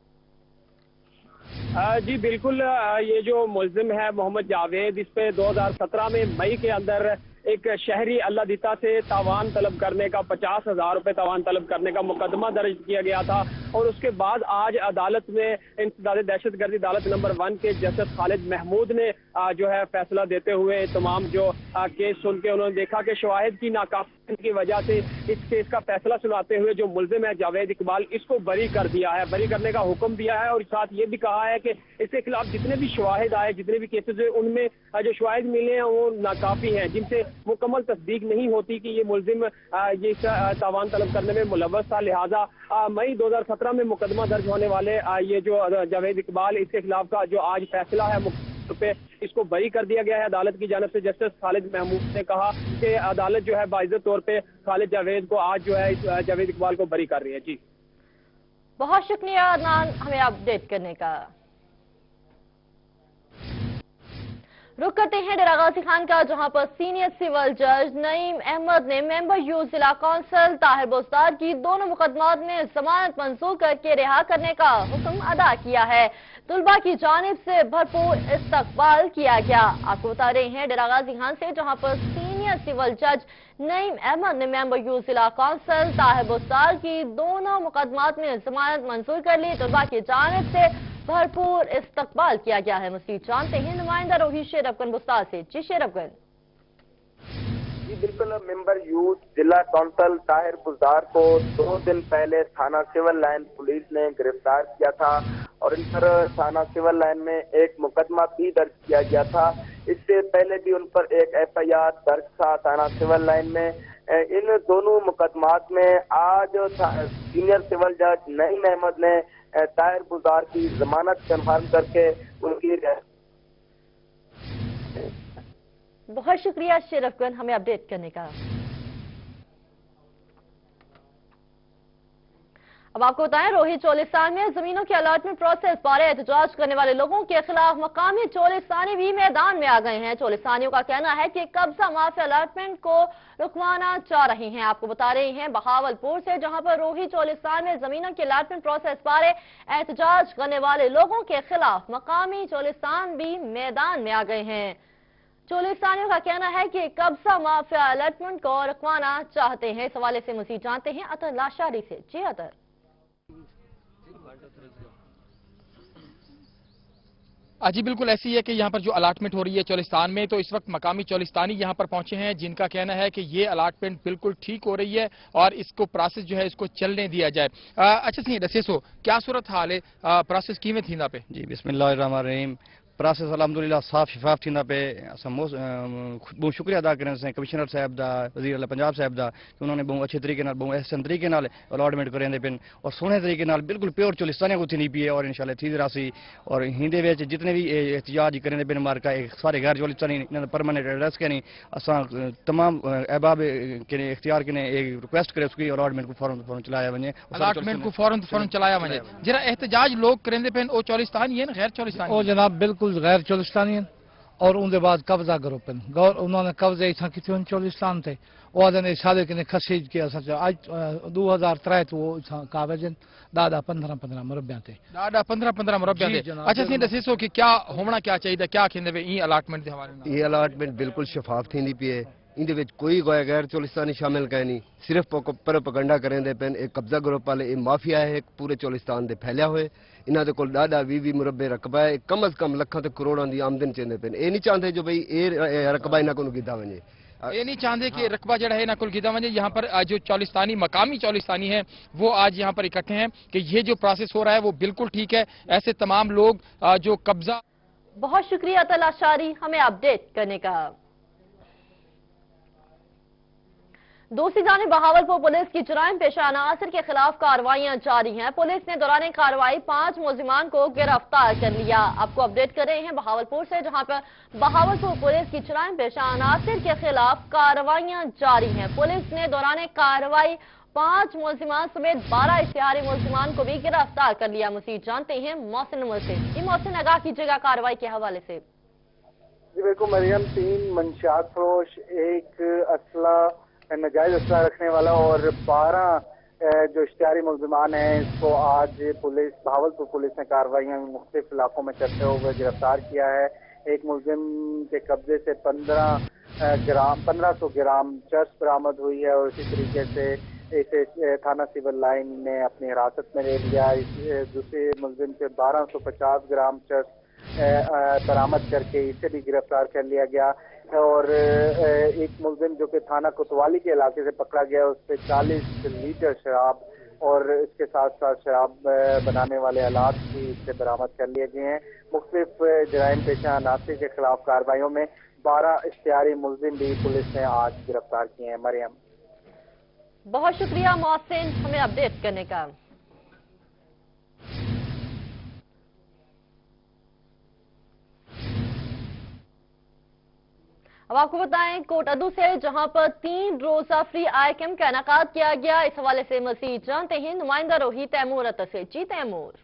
جی بالکل، یہ جو ملزم ہے محمد جاوید، اس پہ 2017 میں مئی کے اندر ایک شہری اللہ دیتا سے تاوان طلب کرنے کا 50,000 روپے تاوان طلب کرنے کا مقدمہ درج کیا گیا تھا، اور اس کے بعد آج عدالت میں انسداد دہشت گردی عدالت نمبر 1 کے جسٹس خالد محمود نے جو ہے فیصلہ دیتے ہوئے تمام جو کیس سن کے انہوں نے دیکھا کہ شواہد کی ناکافی کی وجہ سے اس کیس کا فیصلہ سناتے ہوئے جو ملزم ہے جاوید اقبال، اس کو بری کر دیا ہے، بری کرنے کا حکم دیا ہے، اور ساتھ یہ بھی کہا ہے کہ اس کے خلاف جتنے بھی شواہد آئے، جتنے بھی کیسز ہوئے، ان میں جو شواہد ملے ہیں وہ ناکافی ہیں، جن سے مکمل تصدیق نہیں ہوتی کہ یہ ملزم یہ تاوان طلب کرنے میں ملوث تھا۔ لہٰذا مئی 2017 میں مقدمہ درج ہونے والے یہ جو جاوید اقبال، اس کے خلاف کا جو آج فیصلہ ہے پہ اس کو بری کر دیا گیا ہے عدالت کی جانب سے۔ جسٹس خالد محمود نے کہا کہ عدالت جو ہے باعزت طور پہ خالد جاوید کو آج جو ہے جاوید اقبال کو بری کر رہی ہے۔ جی بہت شکریہ عدنان ہمیں اپڈیٹ کرنے کا۔ رخ کرتے ہیں ڈیرہ غازی خان کا، جہاں پر سینئر سول جج نعیم احمد نے ممبر یو ضلع کونسل طاہر بوزدار کی دونوں مقدمات میں ضمانت منظور کر کے رہا کرنے کا حکم ادا کیا ہے۔ طلباء کی جانب سے بھرپور استقبال کیا گیا۔ آپ کو بتا رہے ہیں ڈیرہ غازی خان سے، جہاں پر سینئر سول جج نعیم احمد نے ممبر یو ضلع کونسل طاہر بوزدار کی دونوں مقدمات میں ضمانت منظور کر لی۔ طلباء کی جانب سے بھرپور استقبال کیا گیا ہے۔ مزید جانتے ہیں نمائندہ روحی شیر افغان بستار سے۔ جی شیر افغان۔ جی بالکل، ممبر یوتھ ضلع کونسل طاہر بوزدار کو 2 دن پہلے تھانہ سول لائن پولیس نے گرفتار کیا تھا، اور ان پر تھانہ سول لائن میں ایک مقدمہ بھی درج کیا گیا تھا۔ اس سے پہلے بھی ان پر ایک FIR درج تھا تھانہ سول لائن میں۔ ان دونوں مقدمات میں آج سینئر سول جج نعیم احمد نے طاہر بوزدار کی ضمانت کنفرم کر کے ان کی بہت شکریہ شیر افغان ہمیں اپڈیٹ کرنے کا۔ اب آپ کو بتائیں، روہی چولستان میں زمینوں کے الاٹمنٹ پروسیس بارے احتجاج کرنے والے لوگوں کے خلاف مقامی چولستانی بھی میدان میں آ گئے ہیں۔ چولستانیوں کا کہنا ہے کہ قبضہ معافی الاٹمنٹ کو رکوانا چاہ رہے ہیں۔ آپ کو بتا رہے ہیں بہاولپور سے، جہاں پر روہی چولستان میں زمینوں کے الاٹمنٹ پروسیس بارے احتجاج کرنے والے لوگوں کے خلاف مقامی چولستان بھی میدان میں آ گئے ہیں۔ چولستانیوں کا کہنا ہے کہ قبضہ معافی الاٹمنٹ کو رکوانا چاہتے ہیں۔ اس حوالے سے مزید جانتے ہیں عطر لاشاری سے۔ جی عطر۔ جی بالکل ایسی ہے کہ یہاں پر جو الاٹمنٹ ہو رہی ہے چولستان میں، تو اس وقت مقامی چولستانی یہاں پر پہنچے ہیں، جن کا کہنا ہے کہ یہ الاٹمنٹ بالکل ٹھیک ہو رہی ہے اور اس کو پروسیس جو ہے اس کو چلنے دیا جائے۔ اچھا سی دسیسو کیا صورت حال ہے، پروسیس کیویں تھیندا پہ؟ جی بسم اللہ الرحمن الرحیم۔ پروسیس الحمدللہ صاف شفاف تھیندا پہ۔ بہت شکریہ ادا کریں سے کمشنر صاحب دا، وزیر اعلیٰ پنجاب صاحب دا، کہ انہوں نے بہت اچھے طریقے نال، بہت احسن طریقے نال الاٹمنٹ کریں دے پن، اور سونے طریقے نال بالکل پیور چولستانیاں کو تھینی پی ہے، اور انشاءاللہ تھی راسی اور ہندے وچ جتنے بھی احتجاج کریں دے پن مارکا سارے غیر چولستانی انہاں دا پرماننٹ ایڈریس کے نہیں اساں تمام احباب کے اختیار کے ایک ریکویسٹ کرے اس کی الاٹمنٹ کو فوراً چلایا ونجے، الاٹمنٹ کو فوراً چلایا ونجے۔ جڑا احتجاج لوگ کریں دے پن او چولستانی ہیں غیر چولستانی؟ او جناب بالکل غیر چولستانی، और उनके बाद कब्जा करो पिन गौर उन्होंने कब्जे इतना कितने 44 थे और ने साले के ने खसीज के असर आज 2003 तो वो कागजन दादा 15 मुरब्बिया थे दादा 15 मुरब्बिया थे। अच्छा सी दसीसो कि क्या होना क्या चाहिए क्या कहंदे वे ई अलाटमेंट के हवाले नाल? ये अलाटमेंट बिल्कुल शफाफ थी पी है इंदे विच कोई गैर चोलिस्तानी शामिल कहीं नहीं सिर्फ प्रोपेगेंडा करेंदे पेन एक कब्जा ग्रुप वाले ये माफिया है पूरे चोलिस्तान दे फैलिया हुए इन्हां दे कोल डाडा 20 मुरब्बे रकबा है कम अज कम लखां ते करोड़ां दी आमदन चेंदे पेन ये नहीं चाहते जो भाई ये रकबा इन्हां को गिदा वने ये नहीं चाहते कि रकबा जड़ा है ना कुल गिदा वने। यहाँ पर जो चौलिस्तानी मकामी चौलिस्तानी है वो आज यहाँ पर इकट्ठे हैं कि ये जो प्रोसेस हो रहा है वो बिल्कुल ठीक है। ऐसे तमाम लोग जो कब्जा। बहुत शुक्रिया तला शारी हमें अपडेट करने का। दूसरी जानिब बहावलपुर पुलिस की जुराइम पेशा अनासर के खिलाफ कार्रवाइयां जारी हैं। पुलिस ने दौरान कार्रवाई 5 मुलजिमान को गिरफ्तार कर लिया। आपको अपडेट कर रहे हैं बहावलपुर से, जहां पर बहावलपुर पुलिस की जुराइम पेशा अनासर के खिलाफ कार्रवाइयां जारी हैं। पुलिस ने दौरान कार्रवाई 5 मुलजिमान समेत 12 इश्तिहारी मुलजिमान को भी गिरफ्तार कर लिया। मजीद जानते हैं मोहसिन से। ये मोहसिन आगाह कीजिएगा कार्रवाई के हवाले से। जी बिल्कुल मरियम, 3 मंशियात फरोश, 1 असला नाजायज असला रखने वाला और 12 जो इश्तिहारी मुलजिमान हैं इसको आज पुलिस बहावलपुर पुलिस ने कार्रवाइयां मुख्तलिफ इलाकों में करते हुए गिरफ्तार किया है। एक मुलजिम के कब्जे से 1500 ग्राम चर्स बरामद हुई है और इसी तरीके से इसे थाना सिविल लाइन ने अपनी हिरासत में ले लिया। दूसरे मुलजिम से 1250 ग्राम चर्स बरामद करके इसे भी गिरफ्तार कर लिया गया और एक मुलजिम जो कि थाना कोतवाली के इलाके से पकड़ा गया उस पर 40 लीटर शराब और इसके साथ साथ शराब बनाने वाले आलात भी इससे बरामद कर लिए गए हैं। मुख्तलिफ जराइम पेशा अनासर के खिलाफ कार्रवाइयों में 12 इश्तिहारी मुलजिम भी पुलिस ने आज गिरफ्तार किए हैं। मरियम, बहुत शुक्रिया मोहसिन हमें अपडेट करने का। अब आपको बताएं कोटअदू से, जहां पर 3 रोजा फ्री आई कैंप का इनेकाद किया गया। इस हवाले से मजीद जानते हैं नुमाइंदा रोही तैमूर से। जी तैमूर।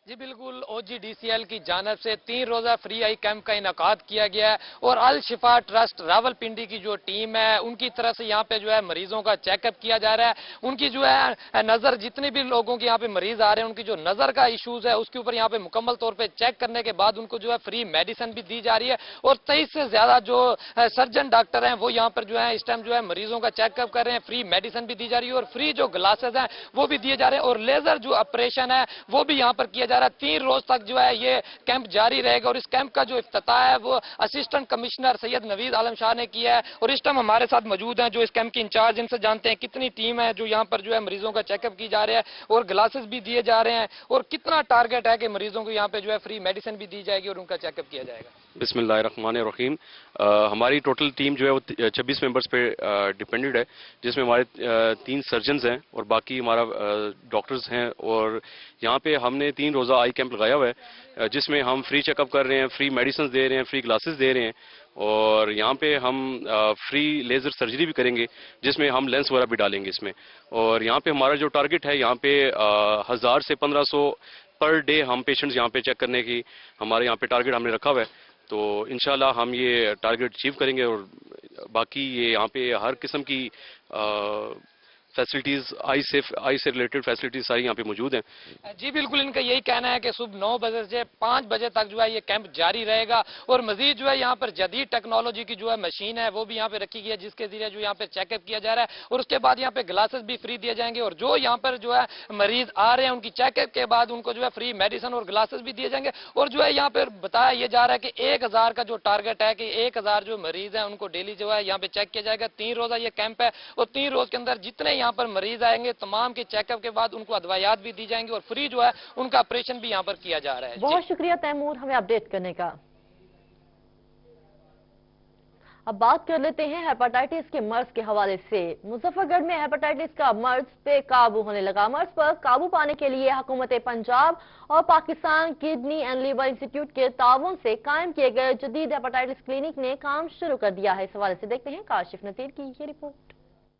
जी बिल्कुल, OGDCL की जानब से 3 रोजा फ्री आई कैंप का इनेकाद किया गया है और अल शिफा ट्रस्ट रावलपिंडी की जो टीम है उनकी तरफ से यहाँ पे जो है मरीजों का चेकअप किया जा रहा है। उनकी जो है नजर, जितने भी लोगों के यहाँ पे मरीज आ रहे हैं उनकी जो नजर का इशूज है उसके ऊपर यहाँ पे मुकम्मल तौर पे चेक करने के बाद उनको जो है फ्री मेडिसिन भी दी जा रही है और 23 से ज्यादा जो सर्जन डॉक्टर हैं वो यहाँ पर जो है इस टाइम जो है मरीजों का चेकअप कर रहे हैं। फ्री मेडिसिन भी दी जा रही है और फ्री जो ग्लासेस हैं वो भी दिए जा रहे हैं और लेजर जो ऑपरेशन है वो भी यहाँ पर किया जा रहा है। 3 रोज तक जो है ये कैंप जारी रहेगा और इस कैंप का जो इफ्तिताह है वो असिस्टेंट कमिश्नर सैयद नवीद आलम शाह ने किया है और इस टाइम हमारे साथ मौजूद हैं जो इस कैंप के इंचार्ज। इनसे जानते हैं कितनी टीम है जो यहाँ पर जो है मरीजों का चेकअप की जा रहा है और ग्लासेस भी दिए जा रहे हैं और कितना टारगेट है कि मरीजों को यहाँ पे जो है फ्री मेडिसिन भी दी जाएगी और उनका चेकअप किया जाएगा। बिस्मिल्लाहिर्रहमानिर्रहीम। हमारी टोटल टीम जो है वो 26 मेंबर्स पे डिपेंडेड है, जिसमें हमारे 3 सर्जन्स हैं और बाकी हमारा डॉक्टर्स हैं और यहाँ पे हमने 3 रोज़ा आई कैंप लगाया हुआ है जिसमें हम फ्री चेकअप कर रहे हैं, फ्री मेडिसिन दे रहे हैं, फ्री ग्लासेस दे रहे हैं और यहाँ पे हम फ्री लेज़र सर्जरी भी करेंगे जिसमें हम लेंस वगैरह भी डालेंगे इसमें। और यहाँ पे हमारा जो टारगेट है यहाँ पे 1000 से 1500 पर डे हम पेशेंट्स यहाँ पे चेक करने की हमारे यहाँ पे टारगेट हमने रखा हुआ है। तो इंशाल्लाह हम ये टारगेट अचीव करेंगे और बाकी ये यहाँ पे हर किस्म की फैसिलिटीज आई से रिलेटेड फैसिलिटीज सारी यहाँ पे मौजूद हैं। जी बिल्कुल, इनका यही कहना है कि सुबह 9 बजे से 5 बजे तक जो है ये कैंप जारी रहेगा और मजीद जो है यहाँ पर जदीद टेक्नोलॉजी की जो है मशीन है वो भी यहाँ पे रखी गई है जिसके जरिए जो यहाँ पे चेकअप किया जा रहा है और उसके बाद यहाँ पे ग्लासेस भी फ्री दिए जाएंगे और जो यहाँ पर जो है मरीज आ रहे हैं उनकी चेकअप के बाद उनको जो है फ्री मेडिसिन और ग्लासेस भी दिए जाएंगे। और जो है यहाँ पे बताया ये जा रहा है कि 1000 का जो टारगेट है कि 1000 जो मरीज है उनको डेली जो है यहाँ पे चेक किया जाएगा। 3 रोजा ये कैंप है और 3 रोज के अंदर जितने यहाँ पर मरीज आएंगे तमाम के चेकअप के बाद उनको अदवायात भी दी जाएंगी और फ्री जो है उनका ऑपरेशन भी यहाँ पर किया जा रहा है। बहुत शुक्रिया तैमूर हमें अपडेट करने का। अब बात कर लेते हैं हेपेटाइटिस के मर्ज के हवाले से। मुजफ्फरगढ़ में हेपेटाइटिस का मर्ज पे काबू होने लगा। मर्ज पर काबू पाने के लिए हुकूमत पंजाब और Pakistan kidney and liver institute के ताउन से कायम किए गए जदीद हेपेटाइटिस क्लिनिक ने काम शुरू कर दिया है। इस हवाले से देखते हैं काशिफ नजीर की ये रिपोर्ट।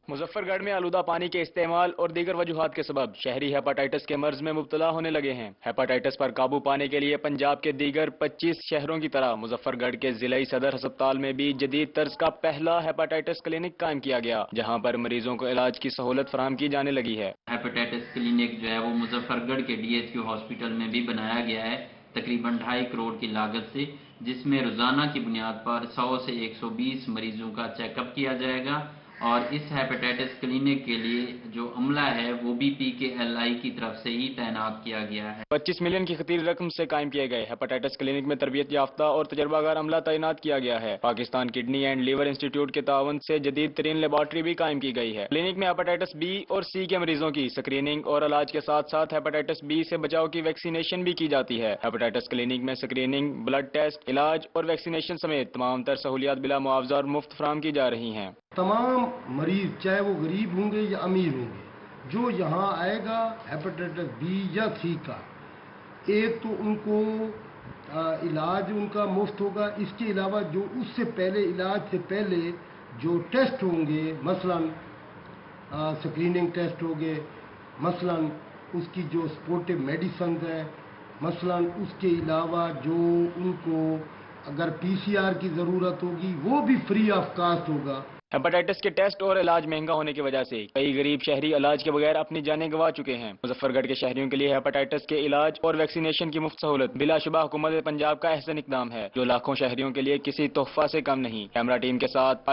मुजफ्फरगढ़ में आलूदा पानी के इस्तेमाल और दीगर वजूहात के सबब शहरी हेपाटाइटिस के मर्ज में मुब्तला होने लगे हैं। हेपाटाइटिस पर काबू पाने के लिए पंजाब के दीगर 25 शहरों की तरह मुजफ्फरगढ़ के जिलाई सदर अस्पताल में भी जदीद तर्ज का पहला हेपाटाइटिस क्लिनिक कायम किया गया, जहां पर मरीजों को इलाज की सहूलत फराहम की जाने लगी है। हेपेटाइटिस क्लिनिक जो है वो मुजफ्फरगढ़ के DHQ हॉस्पिटल में भी बनाया गया है, तकरीबन 2.5 करोड़ की लागत से, जिसमें रोजाना की बुनियाद पर 100 से 120 मरीजों का चेकअप किया जाएगा। और इस हेपेटाइटिस क्लिनिक के लिए जो अमला है वो भी PKLI की तरफ से ही तैनात किया गया है। 25 मिलियन की खतीर रकम से कायम किए गए हेपेटाइटिस क्लिनिक में तरबियत याफ्ता और तजर्बाकार अमला तैनात किया गया है। Pakistan kidney and liver institute के तावन से जदीद तरीन लेबॉर्ट्री भी कायम की गई है। क्लिनिक में हेपेटाइटिस B और C के मरीजों की स्क्रीनिंग और इलाज के साथ साथ हेपेटाइटिस B से बचाव की वैक्सीनेशन भी की जाती है। हेपेटाइटिस क्लिनिक में स्क्रीनिंग, ब्लड टेस्ट, इलाज और वैक्सीनेशन समेत तमाम तर सहूलियात बिला मुआवजा और मुफ्त फराहम की जा रही हैं। तमाम मरीज चाहे वो गरीब होंगे या अमीर होंगे, जो यहाँ आएगा हेपेटाइटिस B या C का, एक तो उनको इलाज उनका मुफ्त होगा। इसके अलावा जो उससे पहले इलाज से पहले जो टेस्ट होंगे, मसलन स्क्रीनिंग टेस्ट होंगे, मसलन उसकी जो सपोर्टिव मेडिसिन है, मसलन उसके अलावा जो उनको अगर PCR की ज़रूरत होगी वो भी फ्री ऑफ कास्ट होगा। हेपेटाइटिस के टेस्ट और इलाज महंगा होने की वजह से कई गरीब शहरी इलाज के बगैर अपनी जानें गंवा चुके हैं। मुजफ्फरगढ़ के शहरियों के लिए हेपेटाइटिस के इलाज और वैक्सीनेशन की मुफ्त सहूलत बिलाशुबा हुकूमत पंजाब का अहसन इक़दाम है, जो लाखों शहरियों के लिए किसी तोहफा से कम नहीं। कैमरा टीम के साथ